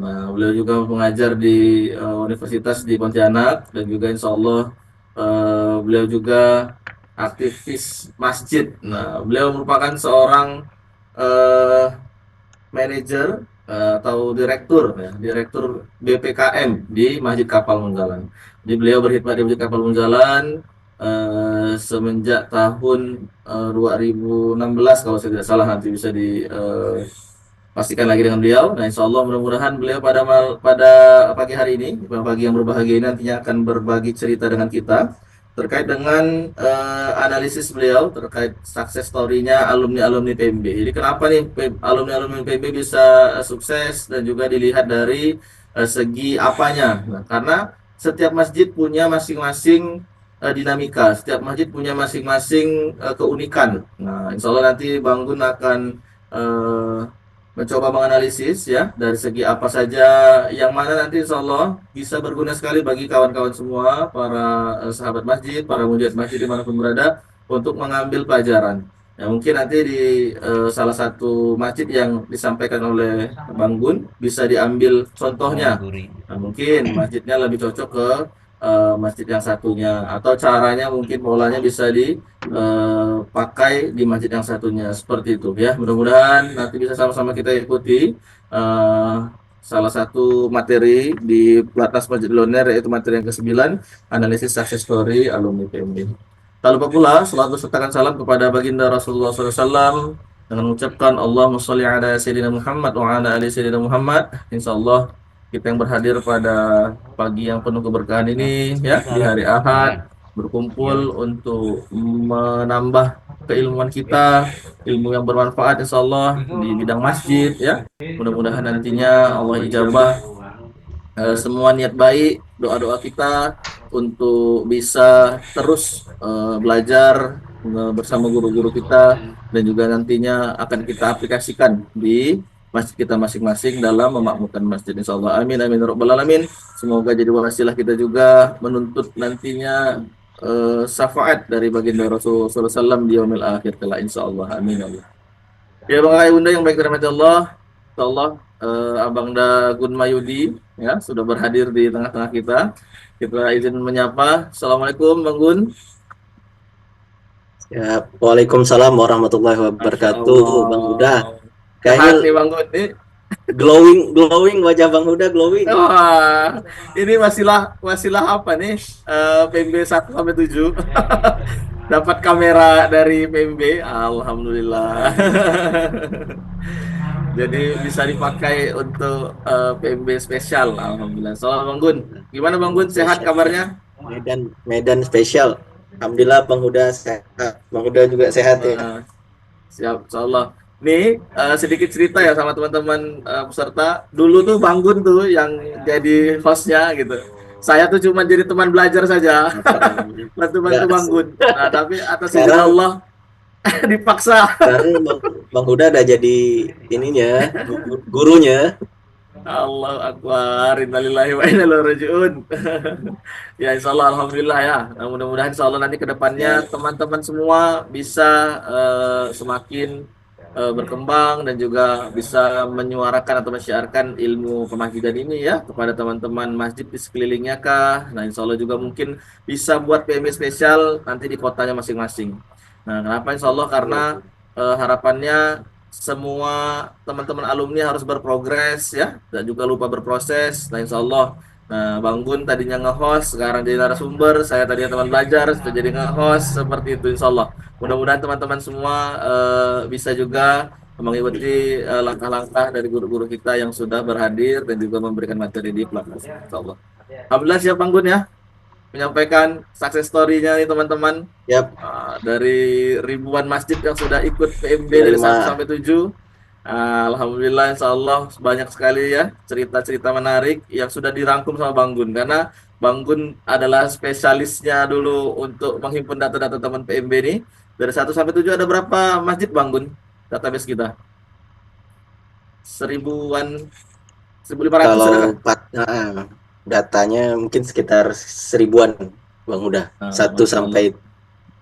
Nah, beliau juga mengajar di Universitas di Pontianak dan juga insya Allah beliau juga aktivis masjid. Nah, beliau merupakan seorang eh, manajer atau direktur ya, direktur BPKM di Masjid Kapal Munzalan. Jadi beliau berkhidmat di Masjid Kapal Munzalan semenjak tahun 2016 kalau saya tidak salah, nanti bisa dipastikan lagi dengan beliau. Nah, insya Allah mudah-mudahan beliau pada pagi hari ini, pagi yang berbahagia ini nantinya akan berbagi cerita dengan kita terkait dengan analisis beliau terkait success story-nya alumni-alumni PMB. Jadi kenapa nih alumni-alumni PMB bisa sukses dan juga dilihat dari segi apanya. Nah, karena setiap masjid punya masing-masing dinamika, setiap masjid punya masing-masing keunikan. Nah, insya Allah nanti Bang Gun akan eh, mencoba menganalisis ya dari segi apa saja yang mana nanti insya Allah bisa berguna sekali bagi kawan-kawan semua para sahabat masjid, para murid masjid dimanapun berada untuk mengambil pelajaran. Ya, mungkin nanti di salah satu masjid yang disampaikan oleh Bang Gun bisa diambil contohnya. Nah, mungkin masjidnya lebih cocok ke masjid yang satunya atau caranya mungkin polanya bisa pakai di masjid yang satunya seperti itu ya. Mudah-mudahan nanti bisa sama-sama kita ikuti eh, salah satu materi di Platnas Masjid Loner yaitu materi yang ke-9 analisis success story alumni PMB. Tak lupa pula selalu sertakan salam kepada baginda Rasulullah SAW dengan mengucapkan Allahumma sholli ala Sayyidina Muhammad wa ala ali Sayyidina Muhammad. Insya Allah kita yang berhadir pada pagi yang penuh keberkahan ini ya di hari Ahad berkumpul untuk menambah keilmuan kita, ilmu yang bermanfaat insya Allah di bidang masjid ya. Mudah-mudahan nantinya Allah ijabah semua niat baik, doa-doa kita untuk bisa terus belajar bersama guru-guru kita dan juga nantinya akan kita aplikasikan di masjid kita masing-masing dalam memakmurkan masjid insya Allah. Amin amin ya rabbal alamin. Semoga jadi wasilah kita juga menuntut nantinya syafaat dari baginda Rasulullah SAW di yaumil akhir kelak insya Allah. Amin ya Allah. Ya Bang Ayah Bunda yang baik dirahmati Allah, insya Allah Abang Dagun Mayudi ya sudah berhadir di tengah-tengah kita. Kita izin menyapa. Assalamualaikum Bang Gun. Ya, Waalaikumsalam warahmatullahi Masya wabarakatuh, Bang Huda. Allah. Kayaknya Sehat nih Bang Gun nih. glowing, glowing wajah Bang Huda glowing. Wah, ini wasilah apa nih? PMB 1 sampai 7. Dapat kamera dari PMB. Alhamdulillah. Jadi bisa dipakai untuk PMB spesial. Alhamdulillah. Soal Bang Gun. Gimana Bang Gun? Sehat Spesial. kabarnya? Medan, Medan spesial. Alhamdulillah Bang Huda sehat. Bang Huda juga sehat ya. Eh, Siap, insya Allah. Nih sedikit cerita ya sama teman-teman peserta. Dulu tuh Bang Gun tuh yang jadi hostnya gitu. Saya tuh cuma jadi teman belajar saja, bantu-bantu Enggak, Bang Gun. Nah, tapi atas izin sekarang Allah dipaksa. sekarang Bang Huda udah jadi ininya, gurunya. Allah Akbar, innalillahi wa inna ilaihi rajiun. Ya insya Allah alhamdulillah ya. Nah, mudah-mudahan insya Allah nanti ke depannya Ya, teman-teman semua bisa semakin berkembang dan juga bisa menyuarakan atau menyiarkan ilmu pemasjidan ini ya kepada teman-teman masjid di sekelilingnya kah. Nah insya Allah juga mungkin bisa buat PMI spesial nanti di kotanya masing-masing. Nah kenapa insya Allah karena ya. harapannya semua teman-teman alumni harus berprogres ya dan juga lupa berproses. Nah insya Allah Bang Gun tadinya nge-host sekarang jadi narasumber, saya tadinya teman belajar sudah jadi nge-host seperti itu insya Allah. Mudah-mudahan teman-teman semua bisa juga mengikuti langkah-langkah dari guru-guru kita yang sudah berhadir dan juga memberikan materi di platform insya Allah. Alhamdulillah siap Bang Gun ya menyampaikan success story-nya nih teman-teman. Yap, Dari ribuan masjid yang sudah ikut PMB dari 1 sampai 7. Alhamdulillah insya Allah banyak sekali ya cerita-cerita menarik yang sudah dirangkum sama Bang Gun karena Bang Gun adalah spesialisnya dulu untuk menghimpun data-data teman PMB ini. Dari 1 sampai 7 ada berapa masjid Bang Gun? Database kita. Seribuan, 1.500 kalau adakah? datanya mungkin sekitar 1000-an Bang Huda. 1 Masya Allah. sampai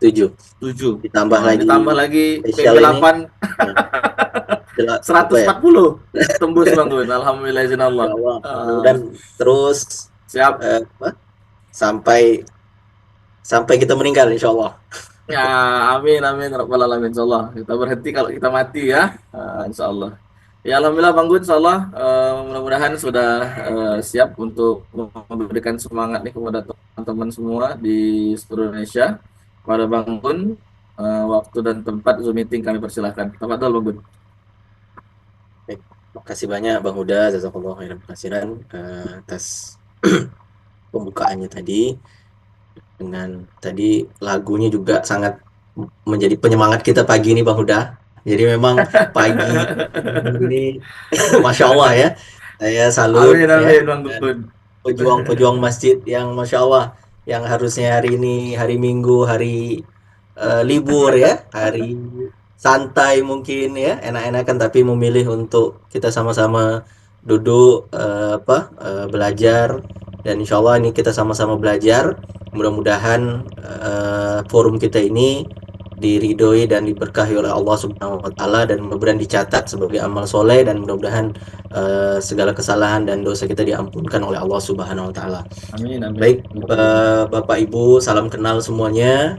7. 7. Ditambah Ditambah lagi lagi PMB spesial ini. 8. Ya. apa ya? 140 tembus Bang Gun. Alhamdulillah izin Allah. Ya Allah, Eh, mudah-mudahan terus siap. apa, sampai sampai kita meninggal insya Allah. Ya, amin amin rabbal alamin insyaallah. Kita berhenti kalau kita mati ya. Insyaallah. Ya alhamdulillah Bang Gun insyaallah mudah-mudahan sudah siap untuk memberikan semangat nih kepada teman-teman semua di seluruh Indonesia. Kepada Bang Gun waktu dan tempat Zoom meeting kami persilahkan. Tafadhol Bang Gun. Baik, makasih banyak Bang Huda, jazakallahu khairan kasiran atas pembukaannya tadi. Dengan tadi lagunya juga sangat menjadi penyemangat kita pagi ini Bang Huda. Jadi memang pagi ini Masya Allah ya. Saya salut Amin ya amin Bang dan Gun. pejuang-pejuang masjid yang Masya Allah, yang harusnya hari ini hari Minggu, hari libur ya, hari santai mungkin ya, enak-enakan tapi memilih untuk kita sama-sama duduk belajar, dan insya Allah ini kita sama-sama belajar. Mudah-mudahan forum kita ini diridhoi dan diberkahi oleh Allah Subhanahu wa taala, dan mudah-mudahan dicatat sebagai amal soleh, dan mudah-mudahan segala kesalahan dan dosa kita diampunkan oleh Allah Subhanahu wa taala. Amin amin. Baik, Bapak Ibu, salam kenal semuanya.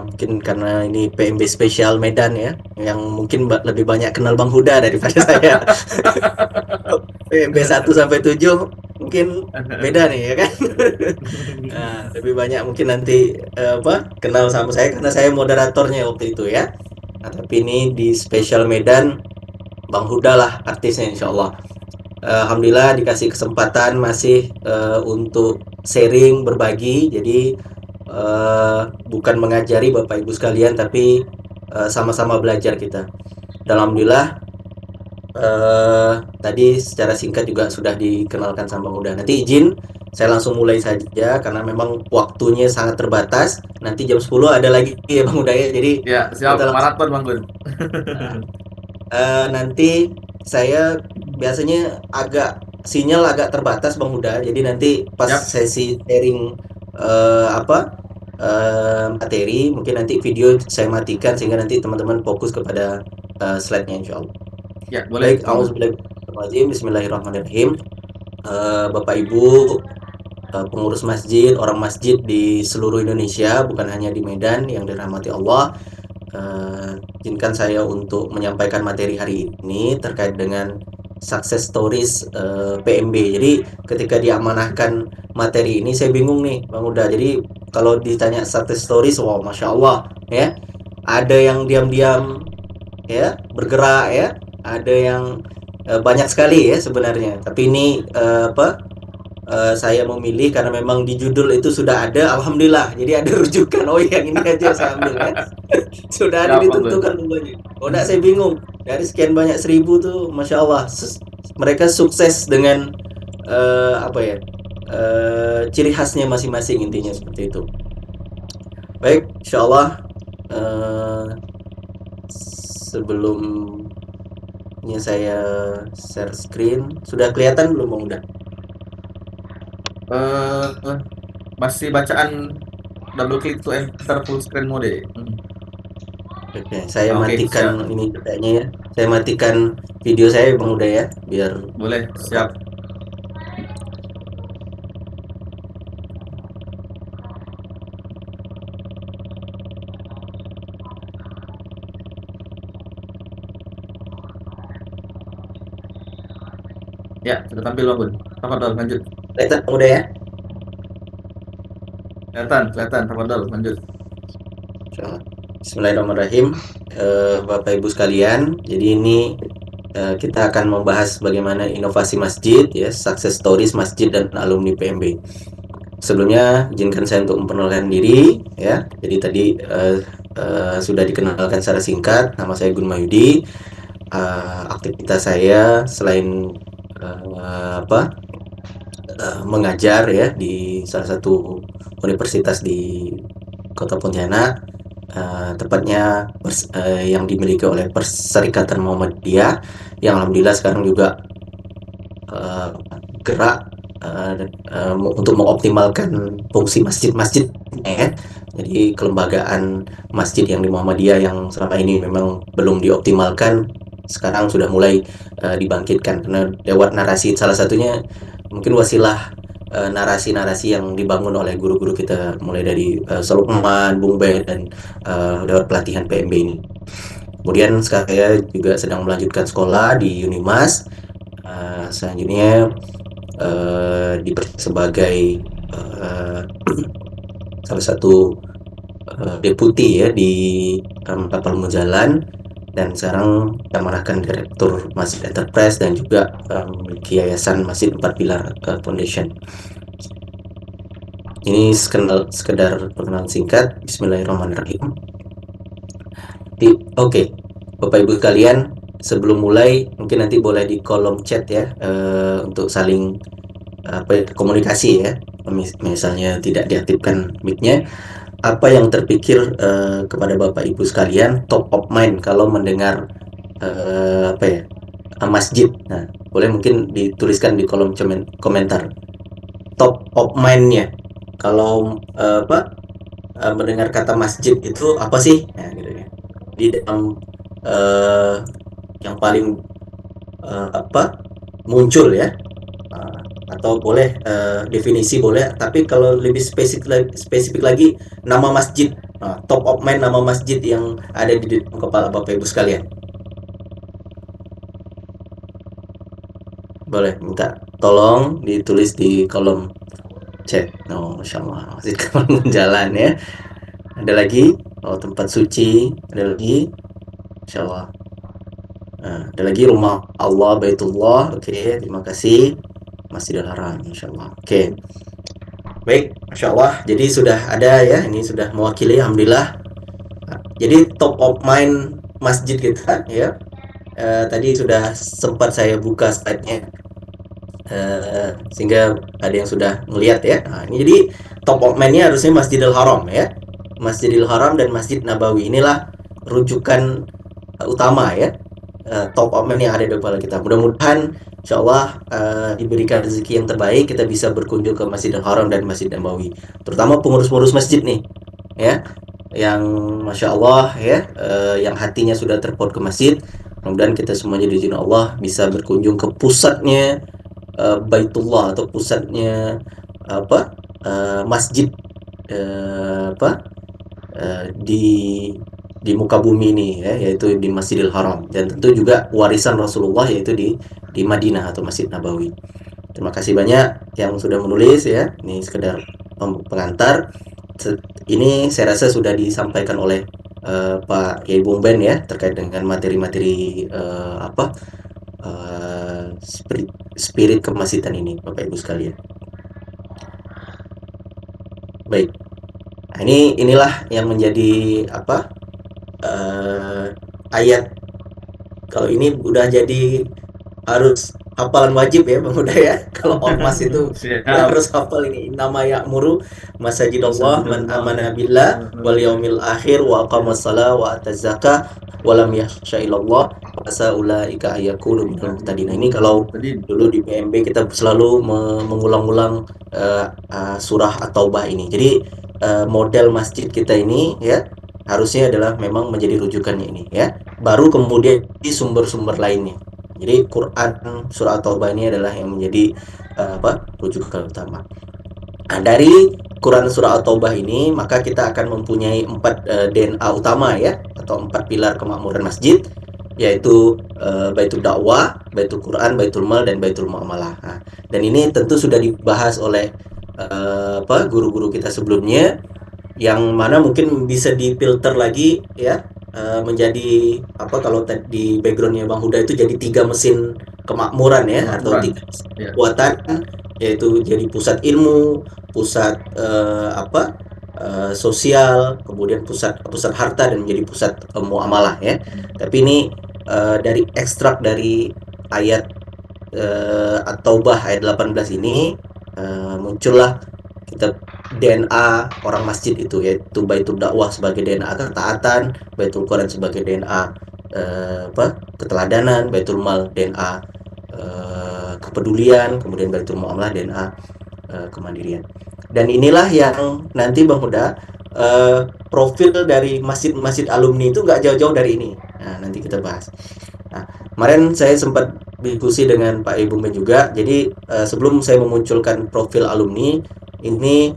Mungkin karena ini PMB spesial Medan ya, yang mungkin lebih banyak kenal Bang Huda daripada saya. PMB 1 sampai 7 mungkin beda nih ya kan. Nah, lebih banyak mungkin nanti kenal sama saya karena saya moderatornya waktu itu ya. Nah, tapi ini di spesial Medan, Bang Huda lah artisnya insya Allah. Alhamdulillah dikasih kesempatan masih untuk sharing, berbagi. Jadi bukan mengajari Bapak Ibu sekalian, tapi sama-sama belajar kita. Dan alhamdulillah tadi secara singkat juga sudah dikenalkan sama Bang Huda. Nanti izin saya langsung mulai saja karena memang waktunya sangat terbatas. Nanti jam 10 ada lagi ya Bang Huda ya. Jadi Ya, siap kita langsung. maraton Bang Gun. Nanti saya biasanya sinyal agak terbatas Bang Huda. Jadi nanti pas Siap. sesi sharing materi, mungkin nanti video saya matikan sehingga nanti teman-teman fokus kepada slide-nya insya Allah. Ya, boleh Baik, Bang Gun. auzubillahi bismillahirrahmanirrahim. Bapak Ibu, pengurus masjid, orang masjid di seluruh Indonesia, bukan hanya di Medan yang dirahmati Allah. Izinkan saya untuk menyampaikan materi hari ini terkait dengan success stories PMB. Jadi ketika diamanahkan materi ini saya bingung nih Bang Uda. Jadi kalau ditanya success stories, wow Masya Allah ya. Ada yang diam-diam ya bergerak ya. Ada yang banyak sekali ya sebenarnya. Tapi ini saya memilih karena memang di judul itu sudah ada, alhamdulillah. Jadi ada rujukan. Oh yang ini aja saya ambil ya. Sudah ada Siap Bang Gun. ditentukan dulunya. Oh enggak, saya bingung. Dari sekian banyak 1.000 tuh, masya Allah, mereka sukses dengan ciri khasnya masing-masing, intinya seperti itu. Baik, insya Allah sebelumnya saya share screen. Sudah kelihatan belum Bang Uda? Eh, masih bacaan double click to enter full screen mode. Oke, saya Oke, matikan siap. ini kayaknya ya. Saya matikan video saya Bang Uda ya, biar Boleh, siap. Ya, sudah tampil Bang Gun. Tafadhol, lanjut. kelihatan Bang Uda ya. Kelihatan, kelihatan. Tafadhol, lanjut. Bismillahirrahmanirrahim. Bapak Ibu sekalian, jadi ini kita akan membahas bagaimana inovasi masjid ya, success stories masjid dan alumni PMB. Sebelumnya izinkan saya untuk memperkenalkan diri ya. Jadi tadi sudah dikenalkan secara singkat, nama saya Gun Mayudi. Aktivitas saya selain mengajar ya di salah satu universitas di Kota Pontianak, tepatnya yang dimiliki oleh Perserikatan Muhammadiyah, yang alhamdulillah sekarang juga gerak untuk mengoptimalkan fungsi masjid-masjid ya. Jadi kelembagaan masjid yang di Muhammadiyah yang selama ini memang belum dioptimalkan, sekarang sudah mulai dibangkitkan karena lewat narasi, salah satunya mungkin wasilah narasi-narasi yang dibangun oleh guru-guru kita mulai dari Salukman, Bung Ben dan lewat pelatihan PMB ini. Kemudian saya juga sedang melanjutkan sekolah di Unimas. Selanjutnya dipercaya sebagai uh, salah satu deputi ya di kapal Mujalan, dan sekarang amanahkan direktur Masjid Enterprise dan juga memiliki yayasan Masjid Empat Pilar Foundation. Ini sekedar perkenalan singkat. Bismillahirrahmanirrahim. Oke, Bapak Ibu sekalian, sebelum mulai mungkin nanti boleh di kolom chat ya, untuk saling komunikasi ya. Misalnya tidak diaktifkan mic-nya, apa yang terpikir kepada Bapak Ibu sekalian top of mind kalau mendengar masjid. Nah, boleh mungkin dituliskan di kolom komentar top of mind-nya kalau mendengar kata masjid itu apa sih? Nah, gitu ya. Di dalam yang paling muncul ya. Atau boleh definisi boleh, tapi kalau lebih spesifik lagi nama masjid, top of mind nama masjid yang ada di kepala Bapak Ibu sekalian. Boleh minta tolong ditulis di kolom chat. Oh, Masya Allah, Masjid Kamal Jalan ya. Ada lagi, oh tempat suci, ada lagi, Masya Allah. Ada lagi rumah Allah, Baitullah. Oke, terima kasih. Masjidil Haram, Masya Allah. Oke. Baik, Masya Allah. Jadi sudah ada ya, ini sudah mewakili, Alhamdulillah. Jadi top of mind masjid kita ya. Tadi sudah sempat saya buka slide-nya, sehingga ada yang sudah melihat ya. Nah, ini jadi top of mind-nya harusnya Masjidil Haram ya. Masjidil Haram dan Masjid Nabawi inilah rujukan utama ya, top of mind yang ada di kepala kita. Mudah-mudahan Insya Allah diberikan rezeki yang terbaik, kita bisa berkunjung ke Masjidil Haram dan Masjid Nabawi. Terutama pengurus-pengurus masjid nih ya, yang Masya Allah ya, yang hatinya sudah terpaut ke masjid. Mudah-mudahan kita semuanya diizinkan Allah bisa berkunjung ke pusatnya Baitullah atau pusatnya masjid di muka bumi ini ya, yaitu di Masjidil Haram, dan tentu juga warisan Rasulullah yaitu di Madinah atau Masjid Nabawi. Terima kasih banyak yang sudah menulis ya. Ini sekedar pengantar. Ini saya rasa sudah disampaikan oleh Pak Kiai Bung Ben ya, terkait dengan materi-materi spirit kemasjidan ini, Bapak Ibu sekalian. Baik. Nah, inilah yang menjadi ayat. Kalau ini udah jadi harus hafalan wajib ya Bang Huda ya. Kalau ormas itu udah harus hafal ini nama ya'muru masajidallah man amana billah wal yaumil akhir wa aqamas shalah wa ataz zakah wa lam yakhsha illallah fa ulaika ayakunu minal muhtadin. Ini kalau dulu di PMB kita selalu mengulang-ulang surah At-Taubah ini. Jadi model masjid kita ini ya harusnya adalah memang menjadi rujukannya ini ya. Baru kemudian di sumber-sumber lainnya. Jadi Quran surah At-Taubah ini adalah yang menjadi rujukan utama. Nah, dari Quran surah At-Taubah ini maka kita akan mempunyai 4 DNA utama ya, atau 4 pilar kemakmuran masjid, yaitu Baitul Dakwah, Baitul Quran, Baitul Mal, dan Baitul Muamalah. Nah, dan ini tentu sudah dibahas oleh guru-guru kita sebelumnya, yang mana mungkin bisa difilter lagi ya, menjadi kalau di backgroundnya Bang Huda itu jadi 3 mesin kemakmuran ya, atau 3 kekuatan, yaitu jadi pusat ilmu, pusat sosial, kemudian pusat harta, dan menjadi pusat muamalah ya. Tapi ini dari ekstrak dari ayat At-Taubah ayat 18 ini muncullah kita DNA orang masjid itu, yaitu Baitul Dakwah sebagai DNA ketaatan, Baitul Quran sebagai DNA keteladanan, Baitul Mal DNA kepedulian, kemudian Baitul Muamalah DNA kemandirian. Dan inilah yang nanti Bang Huda, profil dari masjid-masjid alumni itu nggak jauh-jauh dari ini. Nah, nanti kita bahas. Nah, kemarin saya sempat diskusi dengan Pak Ibu Men juga. Jadi sebelum saya memunculkan profil alumni, ini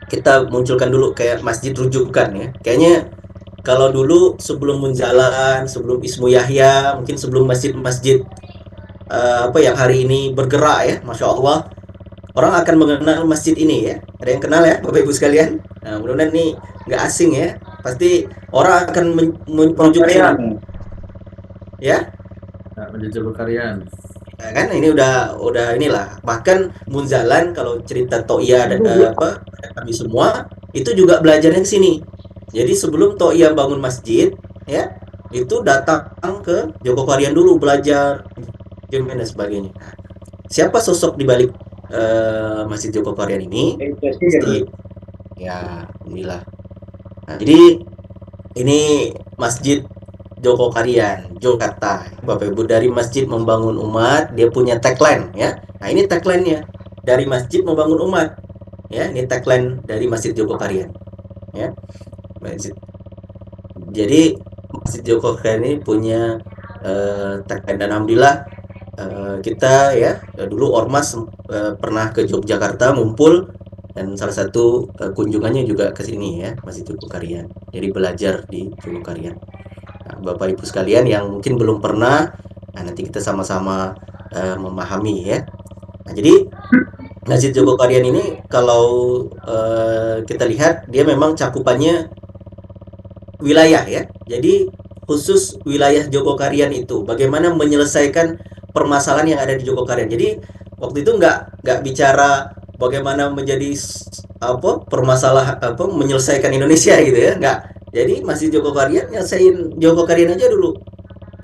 kita munculkan dulu kayak masjid rujukan ya. Kayaknya kalau dulu sebelum Munjalan, sebelum Ismu Yahya, mungkin sebelum masjid-masjid apa yang hari ini bergerak ya, Masya Allah, orang akan mengenal masjid ini ya. Ada yang kenal ya, Bapak Ibu sekalian? Nah, mudah-mudahan ini nggak asing ya. Pasti orang akan menuju ke sini Kalian ya. Nah, menjajal berkarian. Nah, kan ini udah inilah. Bahkan Munzalan kalau cerita Toia apa ada kami semua itu juga belajarnya ke sini. Jadi sebelum Toia bangun masjid ya, itu datang ke Joko Karian dulu belajar game dan sebagainya. Siapa sosok di balik Masjid Joko Karian ini? Pasti ya inilah. Nah, jadi ini Masjid Joko Karian, Jakarta. Bapak Ibu, dari masjid membangun umat, dia punya tagline ya. Nah, ini tagline-nya. Dari masjid membangun umat. Ya, ini tagline dari Masjid Joko Karian ya. Masjid. Jadi Masjid Joko Karian ini punya tagline, dan alhamdulillah kita ya dulu Ormas pernah ke Yogyakarta ngumpul, dan salah satu kunjungannya juga ke sini ya, Masjid Joko Karian. Jadi belajar di Joko Karian. Nah, Bapak Ibu sekalian yang mungkin belum pernah, nah nanti kita sama-sama memahami ya. Nah, jadi Masjid Joko Karian ini kalau kita lihat dia memang cakupannya wilayah ya. Jadi khusus wilayah Jogokarian itu bagaimana menyelesaikan permasalahan yang ada di Jogokarian. Jadi waktu itu nggak bicara bagaimana menjadi apa permasalahan apa menyelesaikan Indonesia gitu ya, nggak. Jadi masih Jogokarian nyelesain Jogokarian aja dulu.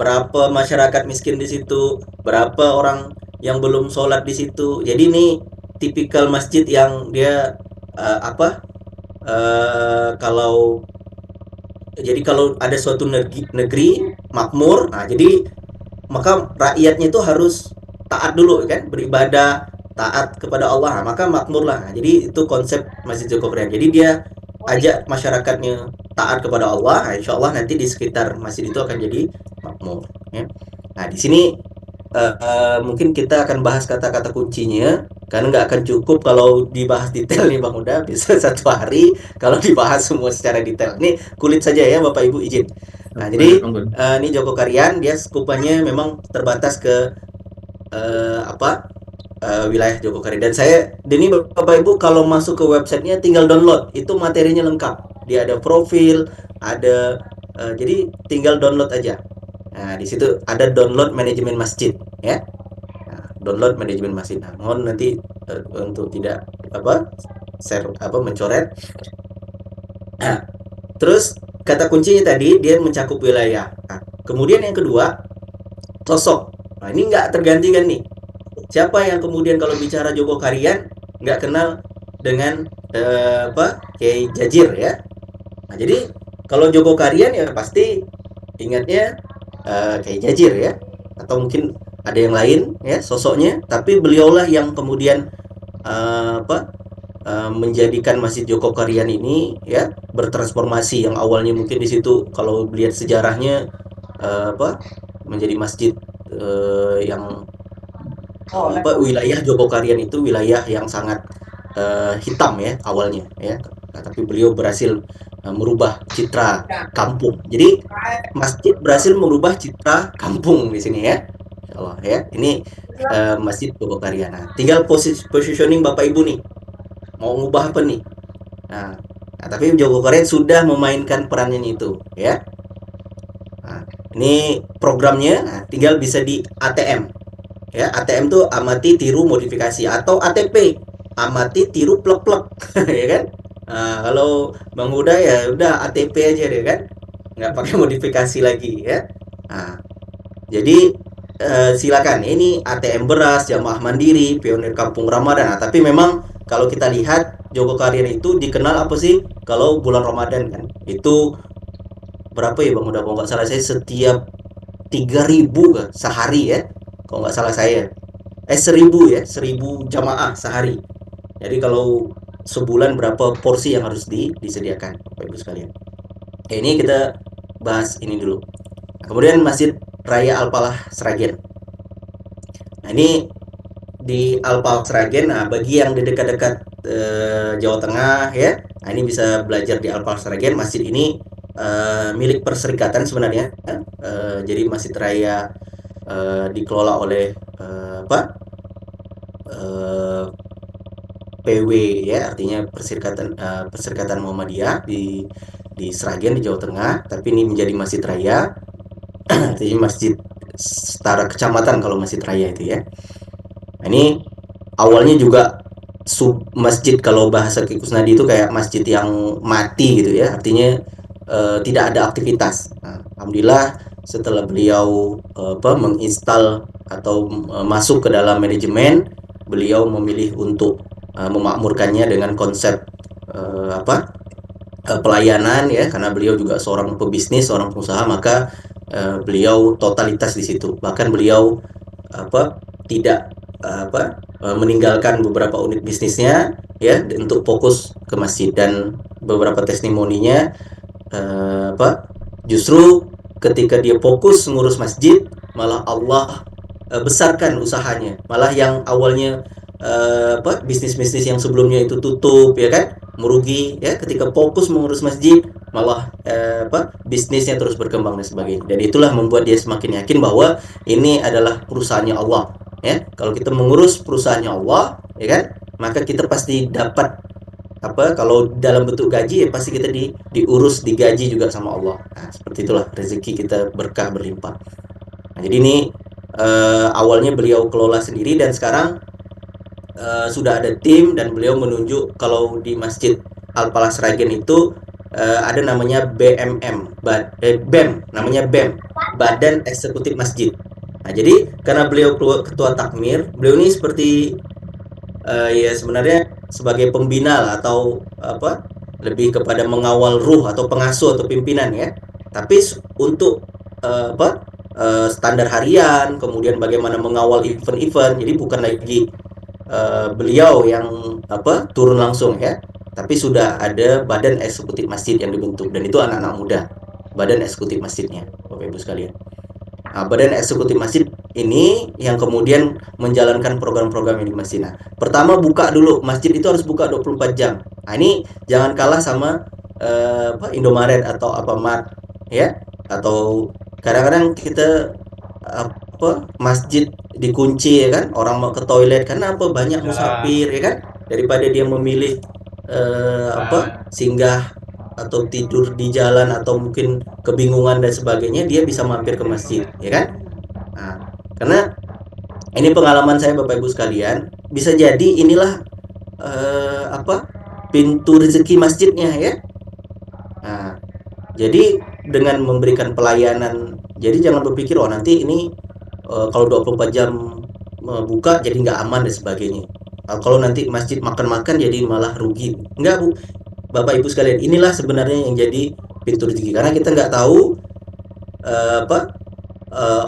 Berapa masyarakat miskin di situ, berapa orang yang belum sholat di situ. Jadi ini tipikal masjid yang dia apa kalau jadi kalau ada suatu negeri makmur, nah jadi maka rakyatnya itu harus taat dulu kan, beribadah, taat kepada Allah. Nah, maka makmur lah. Nah, jadi itu konsep Masjid Joko Karian. Jadi dia ajak masyarakatnya taat kepada Allah. Nah, insya Allah nanti di sekitar masjid itu akan jadi makmur. Ya. Nah, di sini mungkin kita akan bahas kata-kata kuncinya, karena nggak akan cukup kalau dibahas detail nih Bang Uda, bisa 1 hari kalau dibahas semua secara detail. Ini kulit saja ya Bapak Ibu izin. Nah, Baik, jadi Bang Gun. ini Joko Karian dia skupannya memang terbatas ke apa wilayah Joko Karian. Dan saya, ini Bapak Ibu kalau masuk ke websitenya tinggal download, itu materinya lengkap. Dia ada profil, ada jadi tinggal download aja. Nah, di situ ada download manajemen masjid ya. Nah, download manajemen masjid. Nah, mohon nanti untuk tidak apa share apa mencoret. Nah, terus kata kuncinya tadi dia mencakup wilayah. Nah, kemudian yang kedua, sosok. Nah, ini nggak tergantikan nih. Siapa yang kemudian kalau bicara Joko Karian nggak kenal dengan apa Kiai Jajir ya. Nah, jadi kalau Joko Karian ya pasti ingatnya Kiai Jajir ya. Atau mungkin ada yang lain ya sosoknya, tapi beliaulah yang kemudian apa menjadikan Masjid Joko Karian ini ya bertransformasi, yang awalnya mungkin di situ kalau lihat sejarahnya apa menjadi masjid yang apa wilayah Joko Karian itu wilayah yang sangat hitam ya awalnya ya. Nah, tapi beliau berhasil merubah citra kampung. Jadi masjid berhasil merubah citra kampung di sini ya. Insya Allah ya. Ini Masjid Joko Karian. Nah, tinggal positioning Bapak Ibu nih. Mau ngubah apa nih? Nah, tapi Joko Karian sudah memainkan perannya itu ya. Nah, ini programnya, nah, tinggal bisa di ATM ya. ATM tuh amati tiru modifikasi, atau ATP amati tiru plek-plek ya kan. Nah, kalau Bang Huda ya udah ATP aja deh kan, nggak pakai modifikasi lagi ya. Nah, jadi silakan ini ATM beras, jamaah mandiri, pionir kampung Ramadan. Nah, tapi memang kalau kita lihat Joko Karian itu dikenal apa sih kalau bulan Ramadan kan, itu berapa ya Bang Huda, kalau nggak salah saya setiap 3.000 sehari ya, kalau nggak salah saya 1.000 ya, 1.000 jamaah sehari. Jadi kalau sebulan berapa porsi yang harus disediakan Bapak Ibu sekalian. Ini kita bahas ini dulu. Nah, kemudian Masjid Raya Alpalah Sragen. Nah, ini di Alpalah Sragen. Nah, bagi yang di dekat-dekat Jawa Tengah ya, nah ini bisa belajar di Alpalah Sragen. Masjid ini milik perserikatan sebenarnya. Jadi Masjid Raya dikelola oleh eh, PW ya, artinya Perserikatan Muhammadiyah di Sragen di Jawa Tengah. Tapi ini menjadi masjid raya, artinya masjid setara kecamatan kalau masjid raya itu ya. Nah, ini awalnya juga sub masjid, kalau bahasa Ki Kusnadi itu kayak masjid yang mati gitu ya, artinya tidak ada aktivitas. Nah, alhamdulillah setelah beliau menginstal atau masuk ke dalam manajemen, beliau memilih untuk memakmurkannya dengan konsep pelayanan ya, karena beliau juga seorang pebisnis, seorang pengusaha, maka beliau totalitas di situ. Bahkan beliau tidak meninggalkan beberapa unit bisnisnya ya untuk fokus ke masjid. Dan beberapa testimoninya justru ketika dia fokus ngurus masjid, malah Allah besarkan usahanya. Malah yang awalnya bisnis-bisnis yang sebelumnya itu tutup ya kan, merugi ya, ketika fokus mengurus masjid, malah bisnisnya terus berkembang dan sebagainya. Dan itulah membuat dia semakin yakin bahwa ini adalah perusahaannya Allah ya. Kalau kita mengurus perusahaannya Allah ya kan, maka kita pasti dapat kalau dalam bentuk gaji ya pasti kita diurus, digaji juga sama Allah. Nah, seperti itulah rezeki kita berkah berlimpah. Nah, jadi ini awalnya beliau kelola sendiri, dan sekarang sudah ada tim, dan beliau menunjuk kalau di Masjid Al-Falah Sragen itu ada namanya BMM, BEM, namanya BEM, Badan Eksekutif Masjid. Nah, jadi karena beliau ketua takmir, beliau ini seperti ya sebenarnya sebagai pembina lah, atau lebih kepada mengawal ruh atau pengasuh atau pimpinan ya. Tapi untuk standar harian, kemudian bagaimana mengawal event-event, jadi bukan lagi beliau yang turun langsung ya, tapi sudah ada badan eksekutif masjid yang dibentuk, dan itu anak-anak muda badan eksekutif masjidnya, Bapak Ibu sekalian. Nah, badan eksekutif masjid ini yang kemudian menjalankan program-program yang di masjid. Nah, pertama buka dulu, masjid itu harus buka 24 jam. Nah, ini jangan kalah sama Indomaret atau Alfamart ya, atau kadang-kadang kita masjid dikunci ya kan, orang mau ke toilet karena banyak musafir ya kan, daripada dia memilih singgah atau tidur di jalan atau mungkin kebingungan dan sebagainya, dia bisa mampir ke masjid ya kan. Nah, karena ini pengalaman saya Bapak Ibu sekalian, bisa jadi inilah pintu rezeki masjidnya ya. Nah, jadi dengan memberikan pelayanan, jadi jangan berpikir oh nanti ini kalau 24 jam buka jadi nggak aman dan sebagainya. Kalau nanti masjid makan-makan jadi malah rugi. Enggak Bu, Bapak Ibu sekalian, inilah sebenarnya yang jadi pintu rezeki, karena kita nggak tahu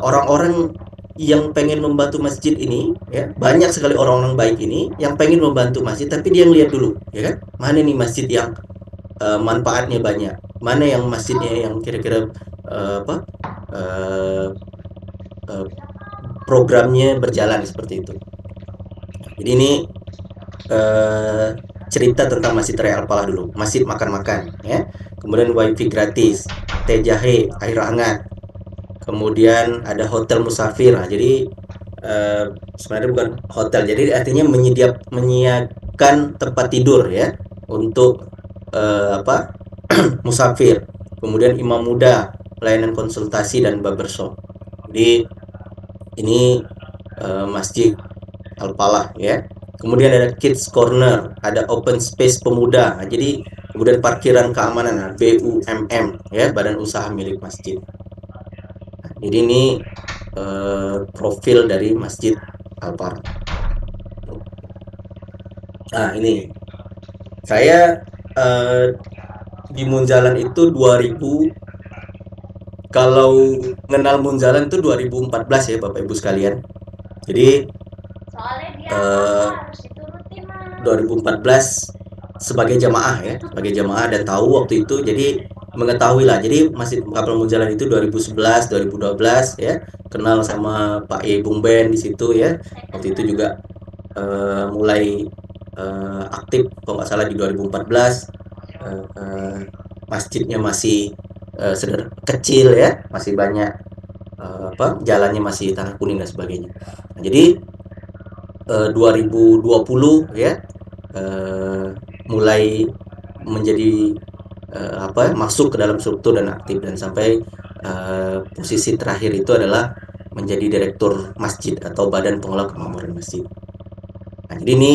orang-orang yang pengen membantu masjid ini ya, banyak sekali orang-orang baik ini yang pengen membantu masjid, tapi dia ngeliat dulu ya kan, mana nih masjid yang manfaatnya banyak, mana yang masjidnya yang kira-kira uh, uh, programnya berjalan seperti itu. Jadi ini cerita tentang Masjid Raya Al-Falah dulu. Masjid makan-makan ya, kemudian wifi gratis, teh jahe, air hangat, kemudian ada hotel musafir. Nah, jadi sebenarnya bukan hotel, jadi artinya menyiapkan tempat tidur ya untuk musafir. Kemudian imam muda, pelayanan konsultasi dan barbershop. Jadi ini Masjid Al-Falah ya. Kemudian ada kids corner, ada open space pemuda. Nah, jadi kemudian parkiran keamanan, nah, BUMM ya, badan usaha milik masjid. Nah, jadi ini profil dari Masjid Al-Falah. Nah, ini saya di Munjalan itu 2000, kalau kenal Munjalan itu 2014 ya Bapak Ibu sekalian. Jadi 2014 sebagai jamaah ya, sebagai jamaah, dan tahu waktu itu jadi mengetahui lah. Jadi Masjid Kapal Munjalan itu 2011, 2012 ya, kenal sama Pak E Bung Ben di situ ya. Waktu itu juga mulai aktif kalau nggak salah di 2014. Masjidnya masih kecil ya, masih banyak jalannya masih tanah kuning dan sebagainya. Nah, jadi 2020 ya, mulai menjadi masuk ke dalam struktur dan aktif, dan sampai posisi terakhir itu adalah menjadi direktur masjid atau Badan Pengelola Kemakmuran Masjid. Nah, jadi ini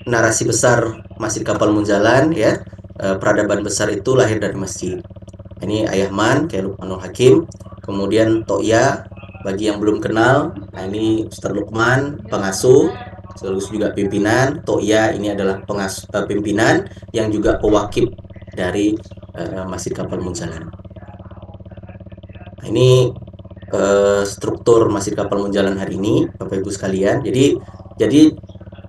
narasi besar Masjid Kapal Munjalan ya. Peradaban besar itu lahir dari masjid. Ini Ayah Man, kayak Lukmanul Hakim, kemudian Toya, bagi yang belum kenal, nah ini Ustaz Lukman, pengasuh, sekaligus juga pimpinan. Toya ini adalah pimpinan yang juga pewakil dari Masjid Kapal Munjalan. Nah, ini struktur Masjid Kapal Munjalan hari ini, Bapak Ibu sekalian. Jadi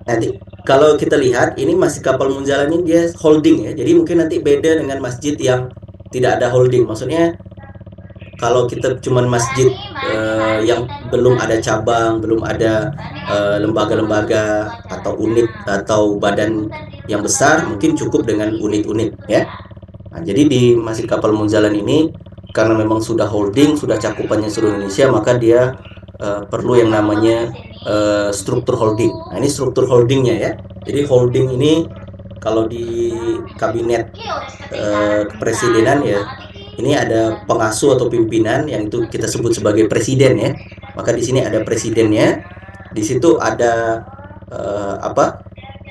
nanti kalau kita lihat ini Masjid Kapal Munjalan ini dia holding ya. Jadi mungkin nanti beda dengan masjid yang tidak ada holding. Maksudnya kalau kita cuman masjid yang belum ada cabang, belum ada lembaga-lembaga atau unit atau badan yang besar, mungkin cukup dengan unit-unit ya. Nah, jadi di Masjid Kapal Munjalan ini karena memang sudah holding, sudah cakupannya seluruh Indonesia, maka dia perlu yang namanya struktur holding. Nah, ini struktur holdingnya ya. Jadi holding ini kalau di kabinet kepresidenan ya, ini ada pengasuh atau pimpinan yang itu kita sebut sebagai presiden ya. Maka di sini ada presidennya. Di situ ada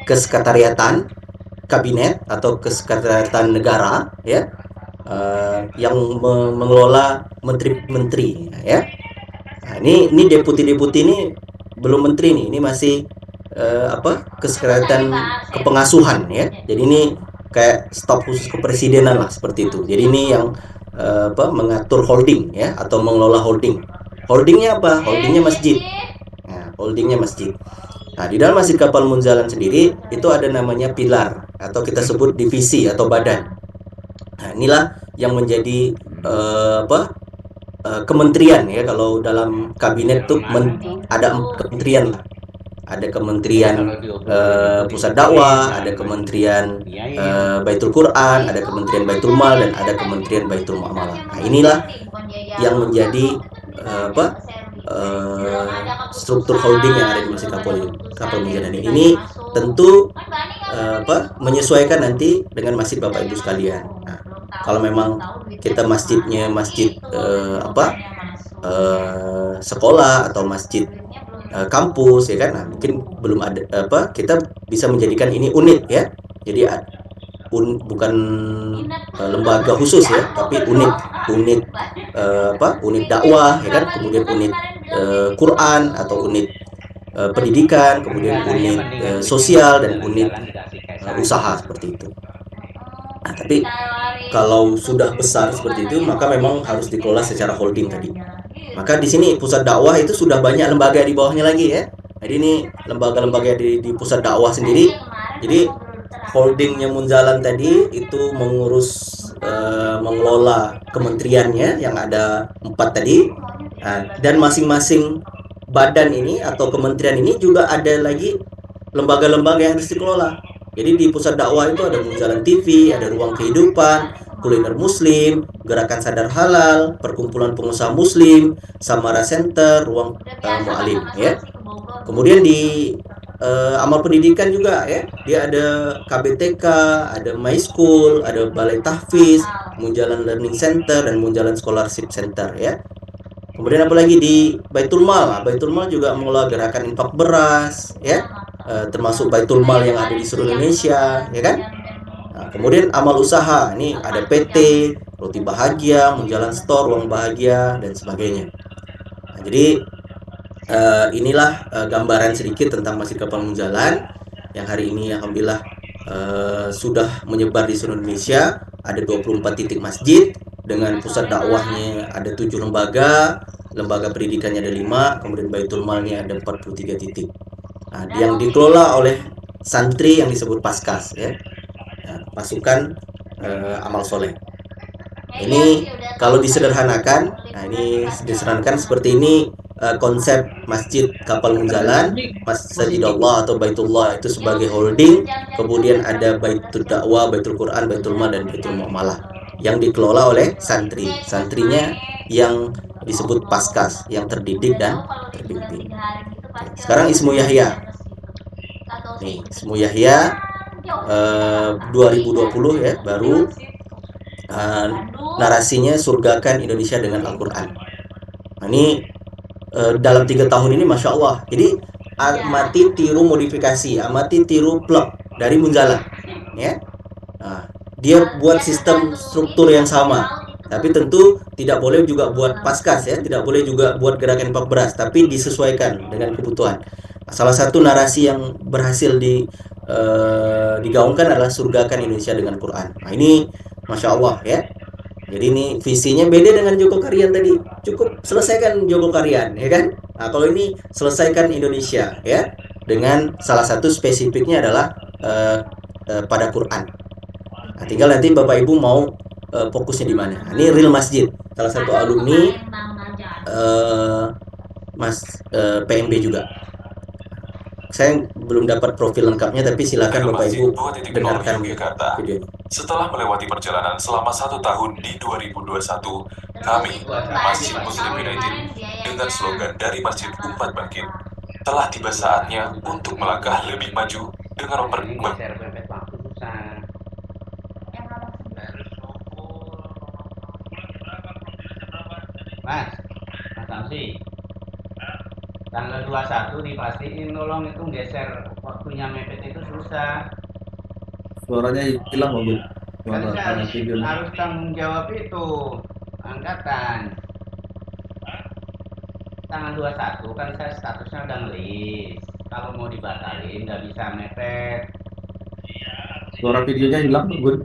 kesekretariatan kabinet atau kesekretariatan negara ya, yang mengelola menteri-menteri ya. Nah, ini deputi-deputi ini belum menteri nih, ini masih kesekretariatan kepengasuhan ya. Jadi ini kayak staf khusus kepresidenan lah seperti itu. Jadi ini yang mengatur holding ya, atau mengelola holding. Holdingnya apa? Holdingnya masjid. Nah, holdingnya masjid. Nah, di dalam Masjid Kapal Munjalan sendiri itu ada namanya pilar atau kita sebut divisi atau badan. Nah, inilah yang menjadi kementerian ya. Kalau dalam kabinet tuh ada kementerian lah. Ada kementerian pusat dakwah, ada kementerian Baitul Quran, ada kementerian Baitul Mal, dan ada kementerian Baitul Muamalah. Nah, inilah yang menjadi struktur holding yang ada di Masjid Kapal Munjalan ini. Tentu menyesuaikan nanti dengan masjid Bapak Ibu sekalian. Nah, kalau memang kita masjidnya masjid sekolah atau masjid kampus ya kan, nah mungkin belum ada kita bisa menjadikan ini unit ya. Jadi bukan lembaga khusus ya, tapi unit unit dakwah ya kan, kemudian unit Quran atau unit pendidikan, kemudian unit sosial, dan unit usaha seperti itu. Nah, tapi kalau sudah besar seperti itu, maka memang harus dikelola secara holding tadi. Maka di sini pusat dakwah itu sudah banyak lembaga di bawahnya lagi ya. Jadi ini lembaga-lembaga di pusat dakwah sendiri. Jadi holdingnya Munjalan tadi itu mengurus mengelola kementeriannya yang ada 4 tadi. Nah, dan masing-masing badan ini atau kementerian ini juga ada lagi lembaga-lembaga yang harus dikelola. Jadi di pusat dakwah itu ada Munjalan TV, ada Ruang Kehidupan, Kuliner Muslim, Gerakan Sadar Halal, Perkumpulan Pengusaha Muslim, Samara Center, Ruang Mu'alim ya. Kemudian di amal pendidikan juga ya, dia ada KBTK, ada My School, ada Balai Tahfiz, Munjalan Learning Center, dan Munjalan Scholarship Center ya. Kemudian apalagi di Baitul Mal. Nah, Baitul Mal juga mengelola gerakan infak beras ya, termasuk Baitul Mal yang ada di seluruh Indonesia ya kan. Nah, kemudian amal usaha, ini ada PT, Roti Bahagia, Munjalan Store, Ruang Bahagia, dan sebagainya. Nah, jadi inilah gambaran sedikit tentang Masjid Kapal Munjalan yang hari ini alhamdulillah sudah menyebar di seluruh Indonesia. Ada 24 titik masjid dengan pusat dakwahnya ada 7 lembaga, lembaga pendidikannya ada 5, kemudian Baitul Malnya ada 43 titik. Nah, yang dikelola oleh santri yang disebut Paskas ya. Pasukan amal soleh. Ini kalau disederhanakan, nah ini disederhanakan seperti ini konsep Masjid Kapal Munzalan, Masjidullah atau Baitullah itu sebagai holding, kemudian ada Baitul Dakwah, Baitul Quran, Baitul Mal dan Baitul Muamalah yang dikelola oleh santri. Santrinya yang disebut paskas, yang terdidik dan terbimbing. Sekarang Ismu Yahya. Nih, Ismu Yahya 2020 ya, baru narasinya surgakan Indonesia dengan Al-Quran. Nah, ini dalam 3 tahun ini Masya Allah. Jadi amati tiru modifikasi, amati tiru plug dari Munzalan, ya. Nah, dia buat sistem struktur yang sama, tapi tentu tidak boleh juga buat paskas ya, tidak boleh juga buat gerakan impak beras, tapi disesuaikan dengan kebutuhan. Salah satu narasi yang berhasil digaungkan adalah surgakan Indonesia dengan Quran. Nah ini Masya Allah ya. Jadi ini visinya beda dengan Joko Karian tadi. Cukup selesaikan Joko Karian, ya kan? Nah, kalau ini selesaikan Indonesia, ya, dengan salah satu spesifiknya adalah pada Quran. Nah, tinggal nanti Bapak Ibu mau fokusnya di mana. Nah, ini Real Masjid, salah satu alumni PMB juga. Saya belum dapat profil lengkapnya, tapi silakan Bapak Ibu dengarkan video ini. Setelah melewati perjalanan selama 1 tahun di 2021, kami, Masjid Muslim United, dengan slogan dari Masjid Umat Bangkit, telah tiba saatnya untuk melangkah lebih maju dengan Mas Samsi, tanggal 21 dipastiin tolong itu geser waktunya mepet itu susah. Suaranya hilang Bang Gun. Kan Suara saya videonya. harus tanggung jawab itu angkatan. Tanggal 21 kan saya statusnya udah ngelis. Kalau mau dibatalin nggak bisa mepet. Suara videonya hilang Bang Gun.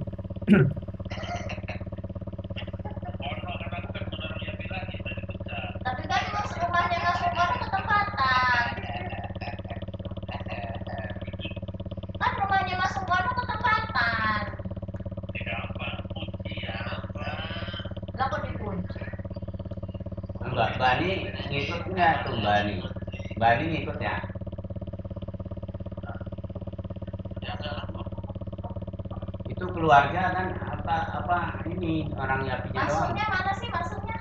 Tapi kan mas rumahnya Mas Umar ketempatan. Kan rumahnya Mas Umar ketempatan. Lah kok dikunci? Enggak, Bani ngikut nggak tuh Bani? Bani ngikut ya? Itu keluarga kan apa ini orang Yapinya doang. Masuknya mana sih masuknya?